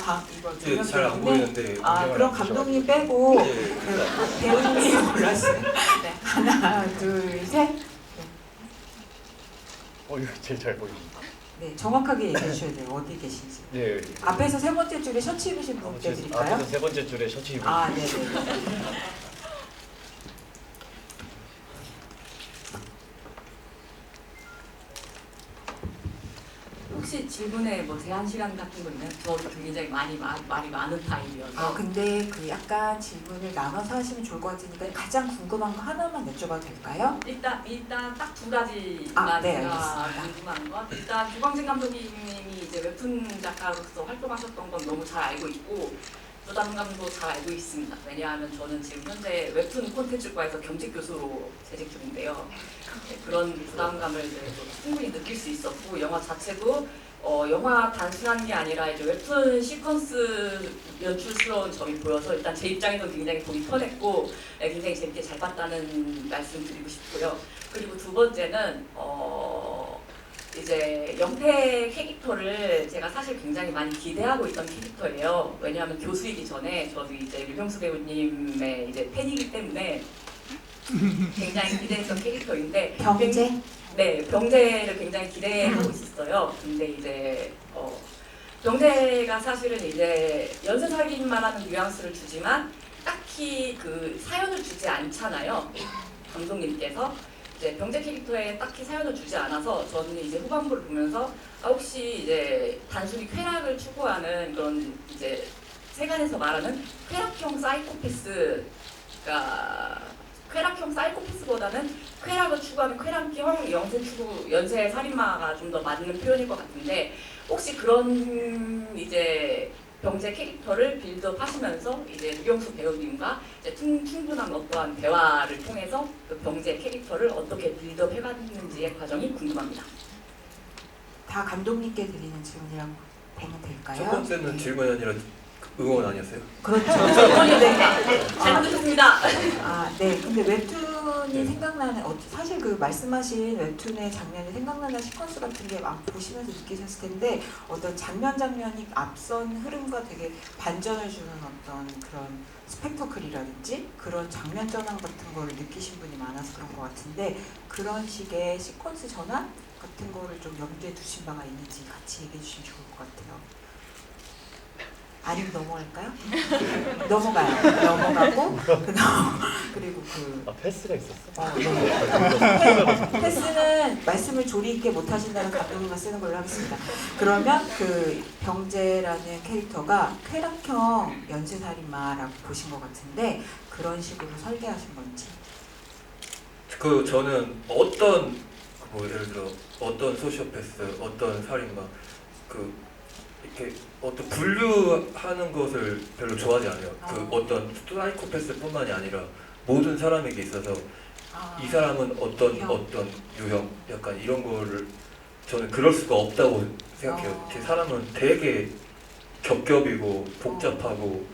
네, 잘 안 보이는데. 그럼 감독님 빼고 네. 배우님이 골랐어요. 네, 하나, 둘, 셋. 이거 제일 잘 보입니다. 네, 정확하게 얘기해 주셔야 돼요. 어디 계신지. 네. 앞에서 세 번째 줄에 셔츠 입으신 분께 드릴까요? 앞에서 세 번째 줄에 셔츠 입은. 네네. 혹시 질문에 뭐 제한 시간 같은 거 있나요? 저도 굉장히 말이 많은 타입이어서. 근데 약간 질문을 나눠서 하시면 좋을 것 같으니까 가장 궁금한 거 하나만 여쭤봐도 될까요? 일단 딱 2가지만 네, 제가 알겠습니다. 궁금한 건 일단 유광진 감독님이 이제 웹툰 작가로서 활동하셨던 건 너무 잘 알고 있고 부담감도 잘 알고 있습니다. 왜냐하면 저는 지금 현재 웹툰 콘텐츠과에서 겸직 교수로 재직 중인데요. 그런 부담감을 이제 충분히 느낄 수 있었고 영화 자체도 영화 단순한 게 아니라 이제 웹툰 시퀀스 연출스러운 점이 보여서 일단 제 입장에서 굉장히 보기 편했고 굉장히 재밌게 잘 봤다는 말씀 드리고 싶고요. 그리고 두 번째는 이제 영태 캐릭터를 제가 사실 굉장히 많이 기대하고 있던 캐릭터예요. 왜냐하면 교수이기 전에 저도 이제 류병수 배우님의 이제 팬이기 때문에 굉장히 기대했던 캐릭터인데 병재? 네, 병재를 굉장히 기대하고 있었어요. 근데 이제 병재가 사실은 이제 연쇄살인만 하는 뉘앙스를 주지만 딱히 그 사연을 주지 않잖아요. 감독님께서 이제 병재 캐릭터에 딱히 사연을 주지 않아서 저는 이제 후반부를 보면서 혹시 이제 단순히 쾌락을 추구하는 그런 이제 세간에서 말하는 쾌락형 사이코패스가 쾌락형 사이코패스보다는 쾌락을 추구하는 쾌락형 연쇄 살인마가 좀 더 맞는 표현일 것 같은데 혹시 그런 이제 병재 캐릭터를 빌드업 하시면서 이제 류경수 배우님과 이제 충분한 어떠한 대화를 통해서 그 병재 캐릭터를 어떻게 빌드업 해갔는지의 과정이 궁금합니다. 다 감독님께 드리는 질문이라고 보면 될까요? 첫 번째는 네. 질문이 아니라 응원 아니었어요? 그렇죠. 잘 들었습니다. 네. 근데 웹툰이 생각나는 사실 그 말씀하신 웹툰의 장면이 생각나는 시퀀스 같은 게 막 보시면서 느끼셨을 텐데 어떤 장면이 앞선 흐름과 되게 반전을 주는 어떤 그런 스펙터클이라든지 그런 장면 전환 같은 걸 느끼신 분이 많아서 그런 것 같은데 그런 식의 시퀀스 전환 같은 거를 좀 염두에 두신 바가 있는지 같이 얘기해 주시면 좋을 것 같아요. 아니면 넘어갈까요? 넘어가요. 넘어가고 그리고 패스가 있었어? 네. 패스는 말씀을 조리 있게 못 하신다는 감독님만 쓰는 걸로 하겠습니다. 그러면 그 병재라는 캐릭터가 쾌락형 연쇄살인마라고 보신 것 같은데 그런 식으로 설계하신 건지. 저는 어떤 예를 들어 어떤 소시오패스, 어떤 살인마 이렇게 어떤 분류하는 것을 별로 좋아하지 않아요. 어떤 사이코패스뿐만이 아니라 모든 사람에게 있어서 이 사람은 어떤 유형 약간 이런 거를 저는 그럴 수가 없다고 생각해요. 제 사람은 되게 겹겹이고 복잡하고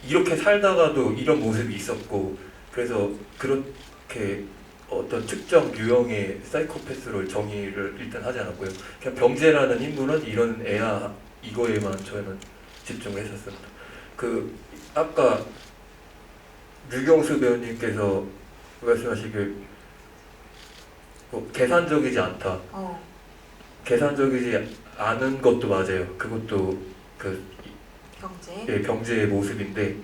이렇게 살다가도 이런 모습이 있었고 그래서 그렇게 어떤 특정 유형의 사이코패스로 정의를 일단 하지 않았고요. 그냥 병재라는 인물은 이런 애야 이거에만 저는 집중을 했었습니다. 아까 류경수 배우님께서 말씀하시길 계산적이지 않다. 계산적이지 않은 것도 맞아요. 그것도 병재의 모습인데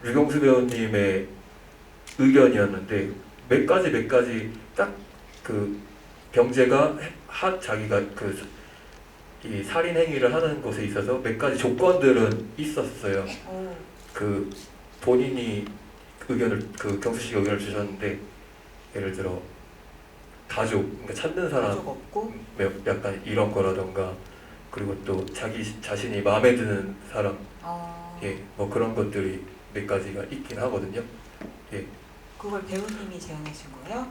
류경수 배우님의 의견이었는데 몇 가지 딱 병재가 자기가 이 살인 행위를 하는 것에 있어서 몇 가지 조건들은 있었어요. 오. 그 본인이 경수 씨가 의견을 주셨는데 예를 들어 가족, 그러니까 찾는 사람 가족 없고. 약간 이런 거라던가 그리고 또 자기 자신이 마음에 드는 사람 뭐 그런 것들이 몇 가지가 있긴 하거든요. 예. 그걸 배우님이 제안하신 거예요?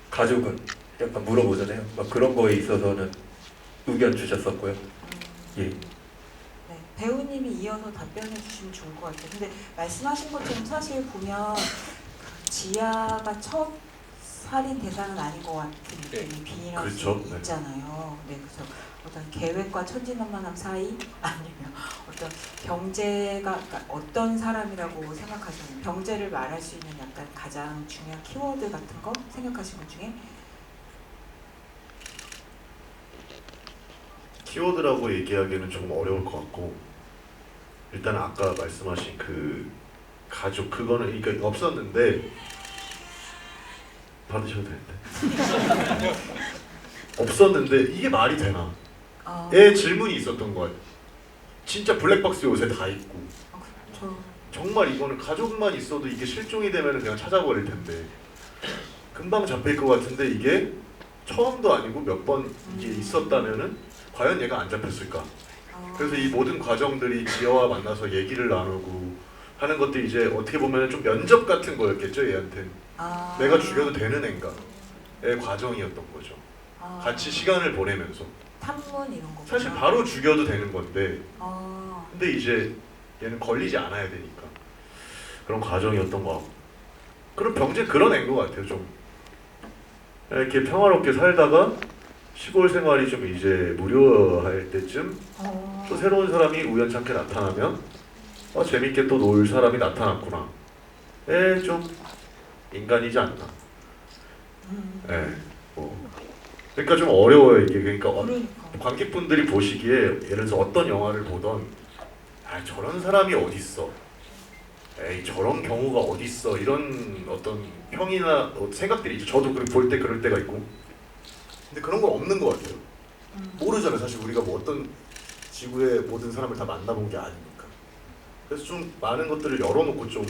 가족은 약간 물어보잖아요. 막 그런 거에 있어서는 의견 주셨었고요. 예. 네, 배우님이 이어서 답변해 주시면 좋을 것 같아요. 근데 말씀하신 것처럼 사실 보면 지아가 첫 살인 대상은 아닌 것 같은 느낌이 비닐하우스 그렇죠. 네. 있잖아요. 네, 그래서 어떤 계획과 천진난만함 사이 아니면 어떤 병재가 그러니까 어떤 사람이라고 생각하시는 병재를 말할 수 있는 약간 가장 중요한 키워드 같은 거 생각하신 것 중에 키워드라고 얘기하기에는 조금 어려울 것 같고 일단 아까 말씀하신 그 가족 그거는 그러니까 없었는데 받으셔도 되는데 없었는데 이게 말이 되나? 의 질문이 있었던 것 같아요. 진짜 블랙박스 요새 다 있고 정말 이거는 가족만 있어도 이게 실종이 되면 그냥 찾아버릴 텐데 금방 잡힐 것 같은데 이게 처음도 아니고 몇 번 이게 있었다면은 과연 얘가 안 잡혔을까? 그래서 이 모든 과정들이 지아와 만나서 얘기를 나누고 하는 것들이 이제 어떻게 보면 좀 면접 같은 거였겠죠, 얘한테. 내가 죽여도 되는 앤가의 과정이었던 거죠. 같이 시간을 보내면서. 탐문 이런 거. 사실 바로 죽여도 되는 건데 근데 이제 얘는 걸리지 않아야 되니까 그런 과정이었던 것 같고 그럼 병재 그런 앤 것 같아요. 좀 이렇게 평화롭게 살다가 시골 생활이 좀 이제 무료할 때쯤 또 새로운 사람이 우연찮게 나타나면 재밌게 또 놀 사람이 나타났구나. 좀 인간이지 않나. 그러니까 좀 어려워요 이게. 그러니까 관객분들이 보시기에 예를 들어서 어떤 영화를 보던 저런 사람이 어딨어, 에이 저런 경우가 어딨어 이런 어떤 평이나 생각들이 있죠. 저도 볼 때 그럴 때가 있고 근데 그런 건 없는 것 같아요. 모르잖아요 사실 우리가 뭐 어떤 지구의 모든 사람을 다 만나본 게 아니니까. 그래서 좀 많은 것들을 열어놓고 좀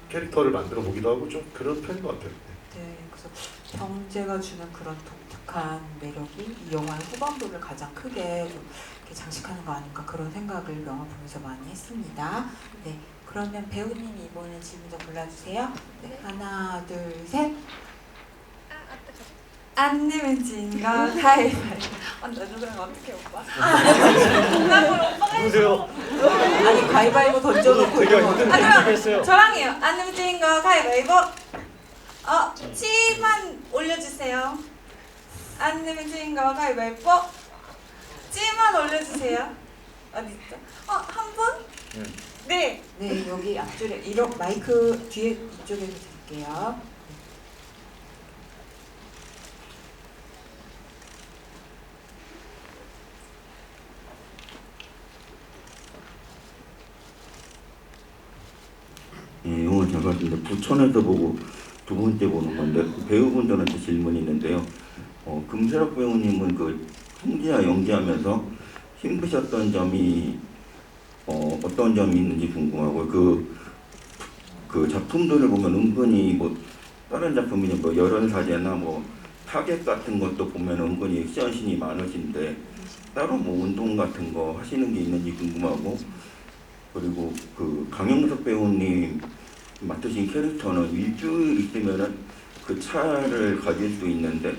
캐릭터를 만들어 보기도 하고 좀 그런 편인 것 같아요. 네, 그래서 병재가 주는 그런 독특한 매력이 이 영화의 후반부를 가장 크게 좀 이렇게 장식하는 거 아닌가 그런 생각을 영화 보면서 많이 했습니다. 네, 그러면 배우님이 이번에 질문 좀 골라주세요. 네, 하나, 둘, 셋. 안 내면 진거 가위바위보. 나 누구랑 어떻게 오빠? 누구세요? 아니 가위바위보 던져놓고 그럼 저랑이요. 안 내면 진거 가위바위보. 치만 올려주세요. 안 내면 진거 가위바위보. 치만 올려주세요. 어디 있죠? 한 분? 네. 네, 여기 앞줄에 이런 마이크 뒤에 이쪽에서 드릴게요. 예, 영화 잘 봤습니다. 부천에서 보고 두 번째 보는 건데 배우분들한테 질문이 있는데요. 금세록 배우님은 그 홍지아 연기하면서 힘드셨던 점이 어떤 점이 있는지 궁금하고 그 작품들을 보면 은근히 뭐 다른 작품이나 뭐 열연사제나 뭐 타겟 같은 것도 보면 은근히 액션씬이 많으신데 따로 뭐 운동 같은 거 하시는 게 있는지 궁금하고 그리고 그 강영석 배우님 맡으신 캐릭터는 일주일 있으면은 그 차를 가질 수 있는데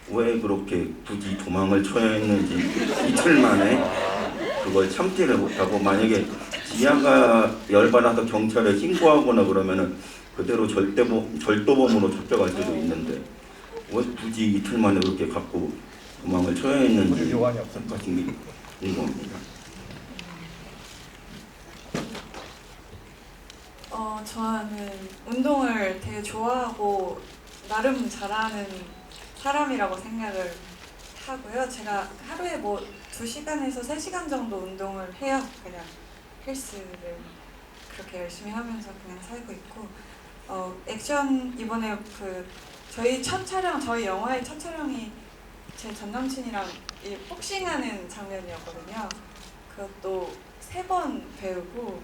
왜 그렇게 굳이 도망을 쳐야 했는지 이틀 만에 그걸 참지를 못하고 만약에 지아가 열받아서 경찰에 신고하거나 그러면은 그대로 절도범으로 잡혀갈 수도 있는데 왜 굳이 이틀 만에 그렇게 갖고 도망을 쳐야 했는지 요한이 없었던 같은 게 궁금합니다. 저는 운동을 되게 좋아하고 나름 잘하는 사람이라고 생각을 하고요. 제가 하루에 뭐 2시간에서 3시간 정도 운동을 해요. 그냥 헬스를 그렇게 열심히 하면서 그냥 살고 있고 액션 이번에 그 저희 영화의 첫 촬영이 제 전 남친이랑 이 복싱하는 장면이었거든요. 그것도 3번 배우고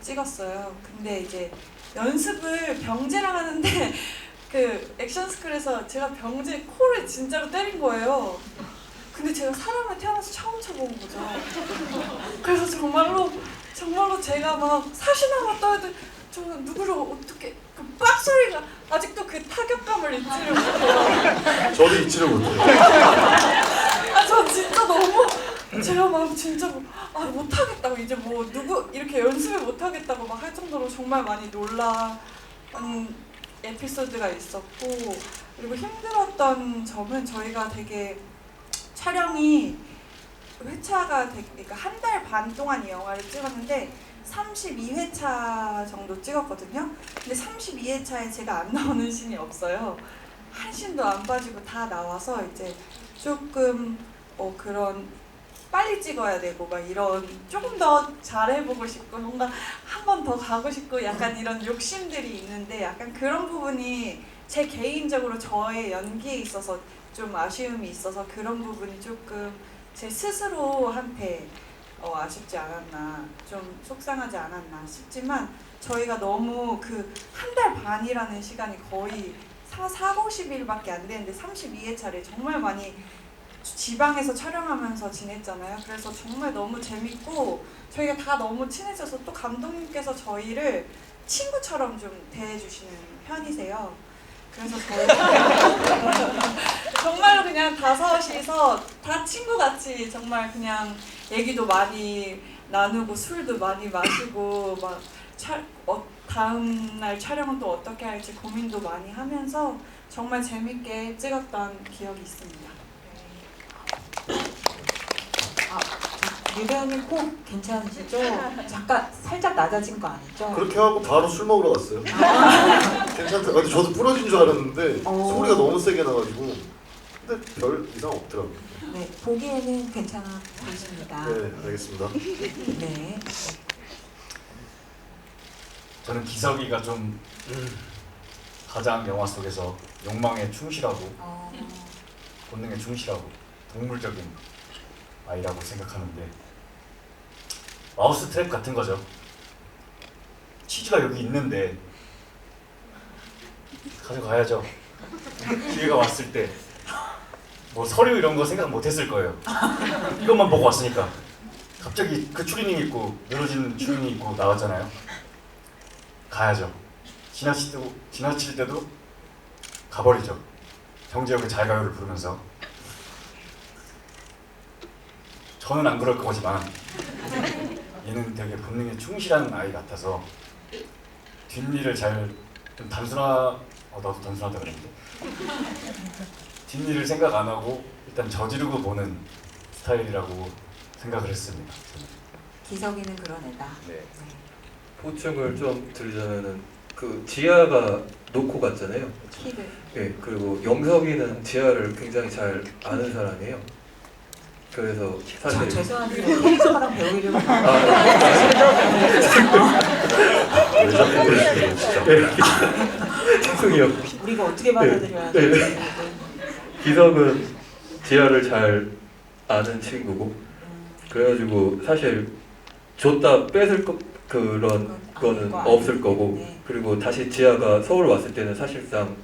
찍었어요. 근데 이제 연습을 병재랑 하는데 그 액션스쿨에서 제가 병재 코를 진짜로 때린 거예요. 근데 제가 사람을 태어나서 처음 쳐본 거죠. 그래서 정말로 제가 막 사시나마 해도 저는 누구를 어떻게 그 빡 소리가 아직도 그 타격감을 잊지를 못해요. 저도 잊지를 못해요. 저 진짜 너무 제가 막 진짜 못하겠다고 이제 뭐 누구 이렇게 연습을 못하겠다고 막 할 정도로 정말 많이 놀란 에피소드가 있었고, 그리고 힘들었던 점은 저희가 되게 촬영이 회차가 그러니까 1달 반 동안 이 영화를 찍었는데 32회차 정도 찍었거든요. 근데 32회차에 제가 안 나오는 씬이 없어요. 한 씬도 안 빠지고 다 나와서 이제 조금 그런 빨리 찍어야 되고 막 이런 조금 더 잘해보고 싶고 뭔가 한 번 더 가고 싶고 약간 이런 욕심들이 있는데 약간 그런 부분이 제 개인적으로 저의 연기에 있어서 좀 아쉬움이 있어서 그런 부분이 조금 제 스스로한테 아쉽지 않았나, 좀 속상하지 않았나 싶지만 저희가 너무 그 1달 반이라는 시간이 거의 40일밖에 안 되는데 32회차를 정말 많이 지방에서 촬영하면서 지냈잖아요. 그래서 정말 너무 재밌고 저희가 다 너무 친해져서 또 감독님께서 저희를 친구처럼 좀 대해주시는 편이세요. 그래서 저희가 정말로 그냥 5이서 다 친구같이 정말 그냥 얘기도 많이 나누고 술도 많이 마시고 막 다음날 촬영은 또 어떻게 할지 고민도 많이 하면서 정말 재밌게 찍었던 기억이 있습니다. 유 배우님 코 괜찮으시죠? 잠깐 살짝 낮아진 거 아니죠? 그렇게 하고 바로 술 먹으러 갔어요. 괜찮다. 근데 저도 부러진 줄 알았는데 소리가 너무 세게 나가지고 근데 별 이상 없더라고요. 네, 보기에는 괜찮아 보이십니다. 네, 알겠습니다. 네. 저는 기석이가 좀 가장 영화 속에서 욕망에 충실하고 본능에 충실하고 동물적인 아이라고 생각하는데 마우스 트랩 같은 거죠. 치즈가 여기 있는데 가져가야죠. 기회가 왔을 때 뭐 서류 이런 거 생각 못 했을 거예요. 이것만 보고 왔으니까 갑자기 그 추리닝 입고 늘어지는 추리닝 입고 나왔잖아요. 가야죠. 지나칠 때도 가버리죠. 정재혁의 잘 가요를 부르면서. 저는 안 그럴 거지만 얘는 되게 본능에 충실한 아이 같아서 뒷일을 좀 나도 단순하다 그랬는데 뒷일을 생각 안 하고 일단 저지르고 보는 스타일이라고 생각을 했습니다. 기석이는 그런 애다. 네. 보충을 좀 드리자면은 그 지아가 노코 같잖아요. 키를. 네, 그리고 영석이는 지아를 굉장히 잘 아는 사람이에요. 그래서 사실 죄송한데 캐릭터랑 배우 이름을 왜 자꾸 그러시는 진짜. 죄송해요. 우리가 어떻게 받아들여야 네. 되지? 기석은 지아를 잘 아는 친구고 그래가지고 사실 줬다 뺏을 그런 거는 없을 거고 네. 그리고 다시 지아가 서울 왔을 때는 사실상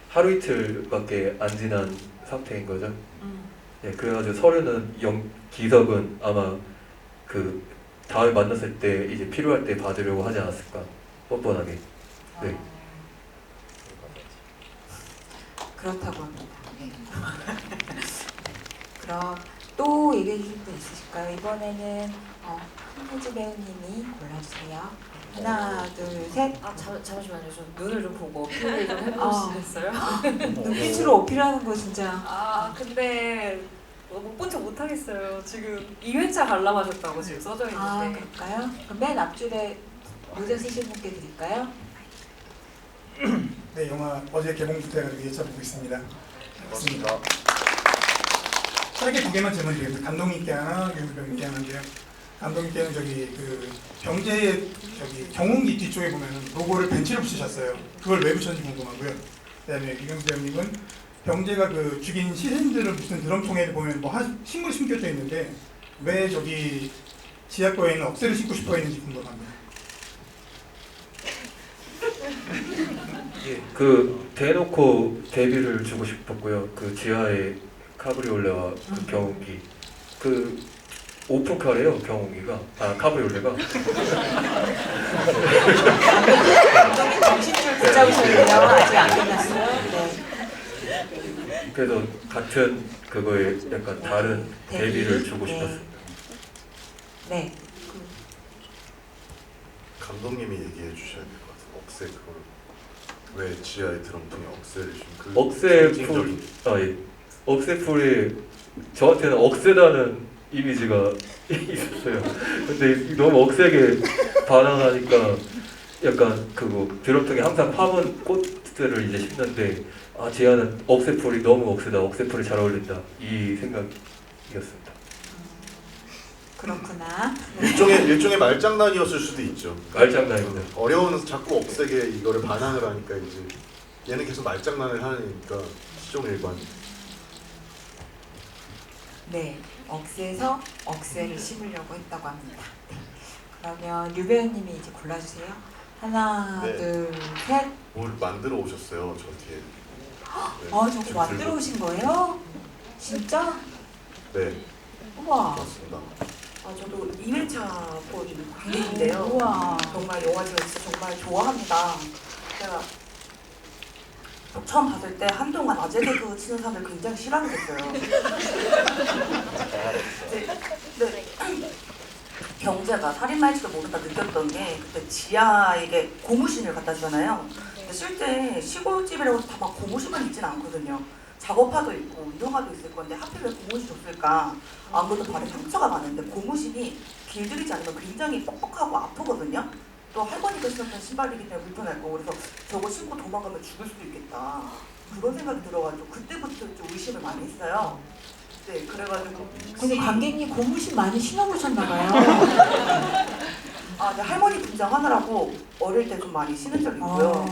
하루 이틀밖에 안 지난 상태인 거죠. 네, 그래가지고 서류는 기석은 아마 그 다음에 만났을 때 이제 필요할 때 받으려고 하지 않았을까 뻔뻔하게. 네. 그렇다고 합니다. 네. 그럼 또 얘기해 주실 분 있으실까요? 이번에는 한혜지 배우님이 골라주세요. 하나, 둘, 셋. 잠시만요. 저 눈을 좀 보고 어필을 좀 해보시겠어요? 눈빛으로 어필하는 거 진짜. 근데 못 본 척 못하겠어요. 지금 2회차 관람하셨다고 지금 써져 있는데. 그럴까요? 그럼 맨 앞줄에 모자 쓰신 분께 드릴까요? 네, 영화 어제 개봉부터 해가지고 2회차 보고 있습니다. 반갑습니다. 짧게 2개만 질문 드리겠습니다. 감독님께 하나, 유배우님께 하나인데요. 감독님께는 그 병재의 경운기 뒤쪽에 보면 로고를 벤치로 붙이셨어요. 그걸 왜 붙였는지 궁금하고요. 그다음에 이경수 배우님은 병재가 그 죽인 시신들을 무슨 드럼통에 보면 뭐 식물이 숨겨져 있는데 왜 저기 지하과에는 억새를 싣고 싶어 했는지 궁금합니다. 예, 그 대놓고 데뷔를 주고 싶었고요. 그 지하에 카브리올레와 그 경운기, 그 오픈카래요. 경운기가, 카브리올레가. 감독님 정신줄 붙잡으셨네요. 아직 안 끝났어요. 네. 그래서 같은 그거에 약간 다른 데뷔를 주고 네. 싶었습니다. 네. 감독님이 얘기해 주셔야 될 것 같아요. 억새 그걸 왜 지하에 드럼통에 억새를 준 그 억새풀, 예. 억새풀이 저한테는 억세다는 이미지가 있었어요. 근데 너무 억세게 반항하니까 약간 그거 드럼통에 항상 파문 꽃들을 이제 심는데 지하는 억새풀이 너무 억세다, 억새풀이 잘 어울린다 이 생각이었습니다. 그렇구나. 일종의 말장난이었을 수도 있죠. 말장난입니다. 어려운 자꾸 억세게 이거를 반항을 하니까 이제 얘는 계속 말장난을 하니까 시종일관. 네, 억새에서 억새를 심으려고 했다고 합니다. 네. 그러면 류 배우님이 이제 골라주세요. 하나, 네. 둘, 셋. 뭘 만들어 오셨어요, 저 뒤에. 네, 저거 지금 만들어 들고. 오신 거예요? 진짜? 네, 우와. 맞습니다. 저도 2회차 본 관객인데요. 우와. 정말 영화 제가 진짜 정말 좋아합니다. 제가 처음 봤을 때 한동안 아재 개그 치는 사람들 굉장히 싫어하게 됐어요. 네. 경제가 살인마일지도 모른다 느꼈던 게 그때 지하에게 고무신을 갖다 주잖아요. 근데 실제 시골집이라고 다 막 고무신만 있진 않거든요. 작업화도 있고 운동화도 있을 건데 하필 왜 고무신 줬을까? 안 그래도 발에 상처가 많은데 고무신이 길들이지 않으면 굉장히 뻑뻑하고 아프거든요. 또 할머니가 신었던 신발이기 때문에 불편할 거고 그래서 저거 신고 도망가면 죽을 수도 있겠다. 그런 생각이 들어가지고 그때부터 좀 의심을 많이 했어요. 네, 그래가지고 근데 관객님 고무신 많이 신어보셨나봐요. 네, 할머니 분장하느라고 어릴 때 좀 많이 신은 적이 있고요.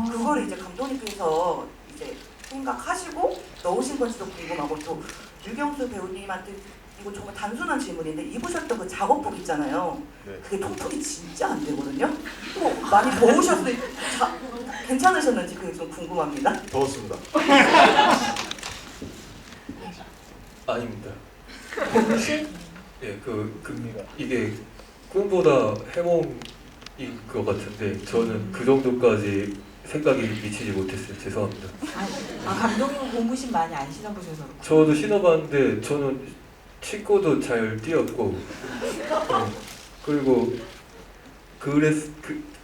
그걸 이제 감독님께서 이제 생각하시고 넣으신 건지도 궁금하고 또 유경수 배우님한테 이거 정말 단순한 질문인데 입으셨던 그 작업복 있잖아요. 네. 그게 통풍이 진짜 안 되거든요. 또 많이 더우셨을 괜찮으셨는지 그게 좀 궁금합니다. 더웠습니다. 아닙니다. 고무신? 예, 이게 꿈보다 해몽인 것 같은데 저는 그 정도까지 생각이 미치지 못했어요. 죄송합니다. 감독님은 고무신 많이 안 신어보셔서 그렇구나. 저도 신어봤는데 저는 신고도 잘 뛰었고 그리고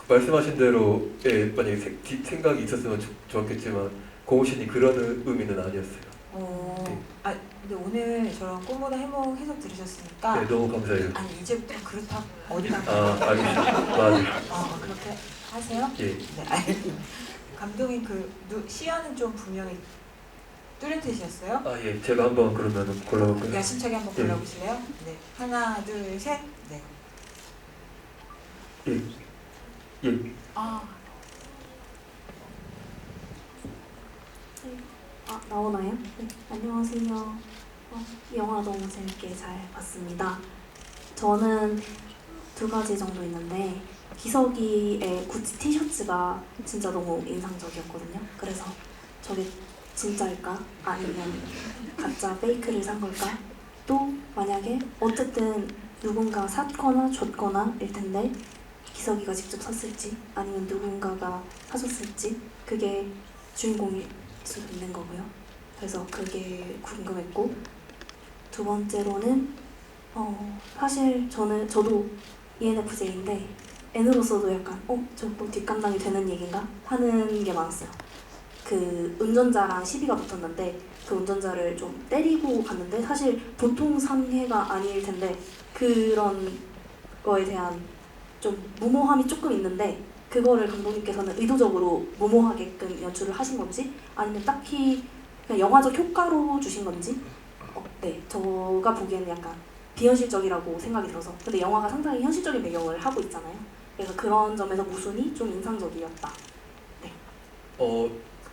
말씀하신 대로 만약에 생각이 있었으면 좋았겠지만 고무신이 그런 의미는 아니었어요. 근데 오늘 저런 꿈보다 해몽 해석 들으셨으니까 네, 너무 감사해요. 아니 이제부터 그렇다고 어디 가면 알겠습니다. 맞아요. 그렇게 하세요? 예. 네, 알겠습니다. 감독님 시야는 좀 분명히 뚜렷해지셨어요? 예, 제가 한번 그러면 골라볼까요? 야심차게 한번 예. 골라보실래요? 네, 하나, 둘, 셋. 네. 예. 나오나요? 네, 안녕하세요. 영화 너무 재밌게 잘 봤습니다. 저는 두 가지 정도 있는데 기석이의 구찌 티셔츠가 진짜 너무 인상적이었거든요. 그래서 저게 진짜일까? 아니면 가짜 페이크를 산 걸까? 또 만약에 어쨌든 누군가 샀거나 줬거나 일 텐데 기석이가 직접 샀을지 아니면 누군가가 사줬을지 그게 주인공일 수도 있는 거고요. 그래서 그게 궁금했고 두 번째로는 사실 저도 ENFJ인데 N으로서도 약간 저거 뒷감당이 되는 얘기인가 하는 게 많았어요. 그 운전자랑 시비가 붙었는데 그 운전자를 좀 때리고 갔는데 사실 보통 상해가 아닐 텐데 그런 거에 대한 좀 무모함이 조금 있는데 그거를 감독님께서는 의도적으로 무모하게끔 연출을 하신 건지 아니면 딱히 그냥 영화적 효과로 주신 건지 네, 저가 보기에는 약간 비현실적이라고 생각이 들어서 근데 영화가 상당히 현실적인 배경을 하고 있잖아요. 그래서 그런 점에서 무순이 좀 인상적이었다. 네.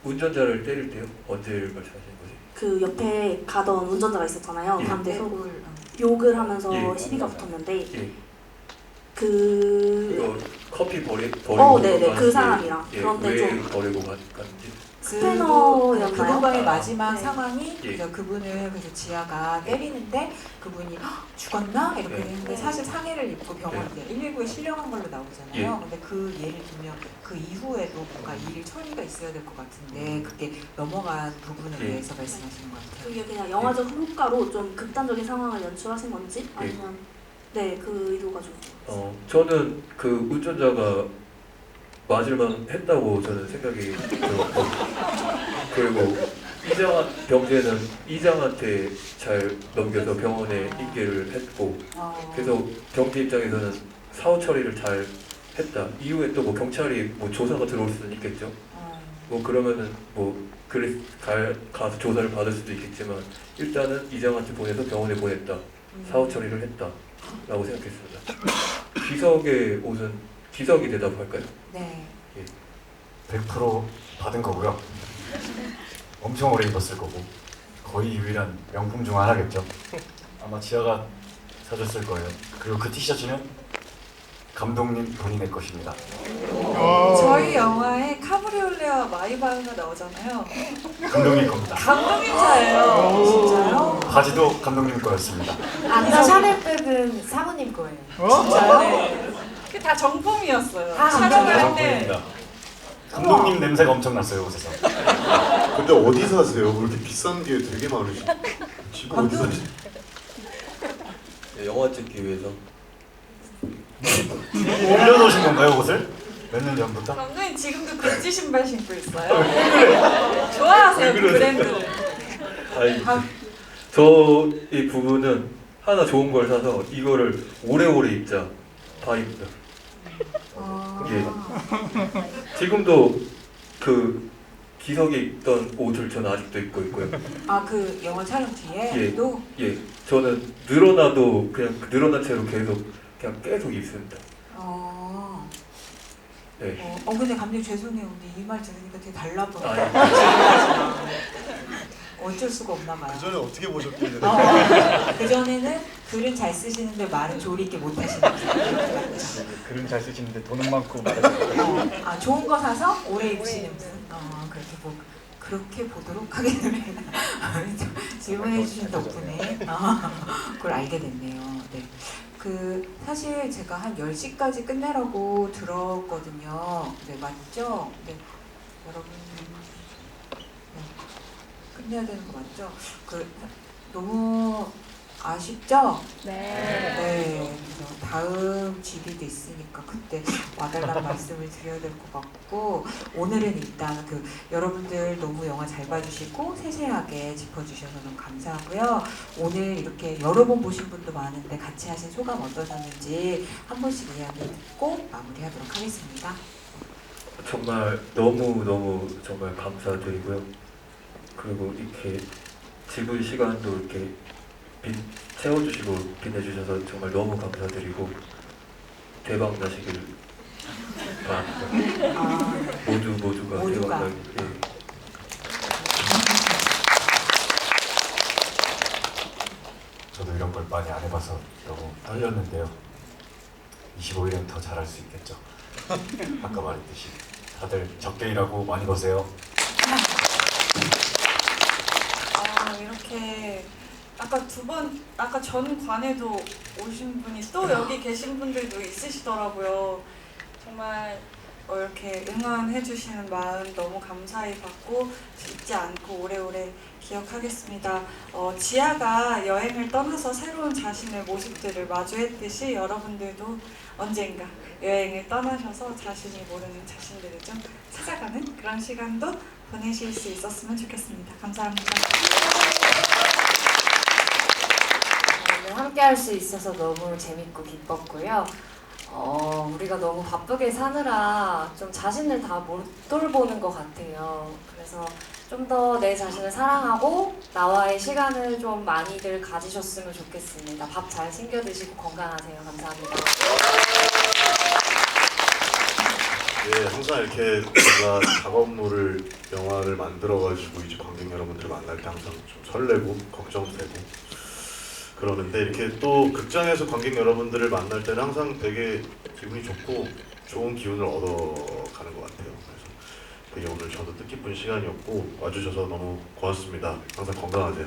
운전자를 때릴 때요? 언제를 말씀하시는 거지? 그 옆에 가던 운전자가 있었잖아요. 예. 반대 서로 욕을 하면서 예. 시비가 붙었는데 예. 그 이거 커피 버리고 네네 그 갔는데, 사람이랑 예, 그런데 왜 좀 버리고 갔는지. 스패너였나요? 그분과의 마지막 네. 상황이 예. 그래서 그분을 그래서 지아가 때리는데 그분이 "헉, 죽었나? 이렇게 예. 했는데 사실 상해를 입고 병원에 119에 실려간 걸로 나오잖아요. 예. 근데 그 예를 들면 그 이후에도 뭔가 일 처리가 있어야 될 것 같은데 그게 넘어간 부분에 예. 대해서 말씀하시는 것 같아요. 그게 그냥 영화적 효과로 좀 극단적인 상황을 연출하신 건지 아니면 네 그 의도가 좀 저는 그 운전자가 맞을만 했다고 저는 생각이 들었고 그리고 병재는 이장한테 잘 넘겨서 병원에 입계를 했고 그래서 병재 입장에서는 사후 처리를 잘 했다. 이후에 또 뭐 경찰이 뭐 조사가 들어올 수는 있겠죠. 뭐 그러면은 뭐 그래 가서 조사를 받을 수도 있겠지만 일단은 이장한테 보내서 병원에 보냈다. 사후 처리를 했다라고 생각했습니다. 기석의 옷은 기석이 대답할까요? 네. 100% 받은 거고요. 엄청 오래 입었을 거고 거의 유일한 명품 중 하나겠죠. 아마 지아가 사줬을 거예요. 그리고 그 티셔츠는 감독님 본인의 것입니다. 저희 영화에 카브리올레와 마이바흐가 나오잖아요. 감독님 겁니다. 감독님 차예요. 진짜요? 바지도 감독님 거였습니다. 아까 샤넬백은 사모님 거예요. 진짜요? 네. 그게 다 정품이었어요. 다 촬영을 할 때. 감독님입니다. 감독님 냄새가 엄청 났어요 옷에서. 근데 어디 사세요? 왜 이렇게 비싼 게 되게 많으시? 지금 어디 사세요? 영화 찍기 위해서. 올려놓으신 건가요 옷을? 몇 년 전부터? 감독님 지금도 그지 신발 신고 있어요. 좋아하세요 그 브랜드를. 아니, 저이 부부는 하나 좋은 걸 사서 이거를 오래오래 입자 바입니다. 예. 지금도 그 기석이 입던 옷을 저는 아직도 입고 있고요. 아 그 영화 촬영 뒤에도? 예. 저는 늘어나도 그냥 늘어난 채로 계속 입습니다. 네. 근데 감독님 죄송해요. 근데 이 말 들으니까 되게 달라 보여요. 어쩔 수가 없나 봐요. 그 전에 어떻게 보셨길래? 그 전에는 글은 잘 쓰시는데 말은 조리 있게 못 하시는 분. 글은 잘 쓰시는데 돈은 많고 아 좋은 거 사서 오래 입으시는 분. 그렇게 보도록 하겠습니다. 질문해 주신 덕분에 그걸 알게 됐네요. 네. 그 사실 제가 한 10시까지 끝내라고 들었거든요. 네, 맞죠? 네. 여러분 네. 끝내야 되는 거 맞죠? 너무 아쉽죠? 네. 그래서 다음 GD도 있으니까 그때 와달라는 말씀을 드려야 될 것 같고 오늘은 일단 여러분들 너무 영화 잘 봐주시고 세세하게 짚어주셔서 너무 감사하고요. 오늘 이렇게 여러 번 보신 분도 많은데 같이 하신 소감 어떠셨는지 한 번씩 이야기 듣고 마무리하도록 하겠습니다. 정말 너무 정말 감사드리고요. 그리고 이렇게 지분 시간도 이렇게 채워주시고 빛내주셔서 정말 너무 감사드리고 대박 나시길 바랍니다. 모두가 대박 나길. 저도 이런 걸 많이 안 해봐서 너무 떨렸는데요. 25일엔 더 잘할 수 있겠죠. 아까 말했듯이 다들 적게 일하고 많이 버세요. 이렇게 아까 전 관에도 오신 분이 또 여기 계신 분들도 있으시더라고요. 정말 이렇게 응원해 주시는 마음 너무 감사히 받고 잊지 않고 오래오래 기억하겠습니다. 지아가 여행을 떠나서 새로운 자신의 모습들을 마주했듯이 여러분들도 언젠가 여행을 떠나셔서 자신이 모르는 자신들을 좀 찾아가는 그런 시간도 보내실 수 있었으면 좋겠습니다. 감사합니다. 오늘 함께 할 수 있어서 너무 재밌고 기뻤고요. 우리가 너무 바쁘게 사느라 좀 자신을 다 못 돌보는 것 같아요. 그래서 좀 더 내 자신을 사랑하고 나와의 시간을 좀 많이들 가지셨으면 좋겠습니다. 밥 잘 챙겨 드시고 건강하세요. 감사합니다. 예, 항상 이렇게 제가 작업물을 영화를 만들어가지고 이제 관객 여러분들 만날 때 항상 좀 설레고 걱정도 되고 그러는데 이렇게 또 극장에서 관객 여러분들을 만날 때는 항상 되게 기분이 좋고 좋은 기운을 얻어가는 것 같아요. 그래서 되게 오늘 저도 뜻깊은 시간이었고 와주셔서 너무 고맙습니다. 항상 건강하세요.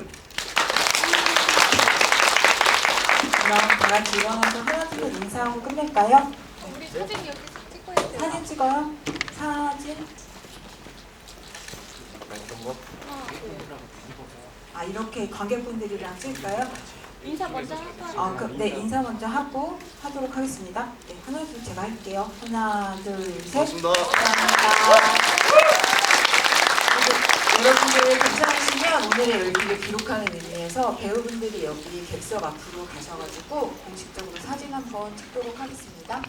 그럼 다 같이 일어나서 하나 둘 셋 인사하고 끝낼까요? 우리 사진 여기서 찍어야 돼요. 사진 찍어요? 사진? 아 이렇게 관객분들이랑 찍을까요? 인사 먼저 하고. 아, 네 인사 먼저 하고 하도록 하겠습니다. 네, 하나 둘 제가 할게요. 하나 둘 셋. 고맙습니다. 감사합니다. 여러분들 괜찮으시면 오늘의 열기를 기록하는 의미에서 배우분들이 여기 객석 앞으로 가셔가지고 공식적으로 사진 한번 찍도록 하겠습니다.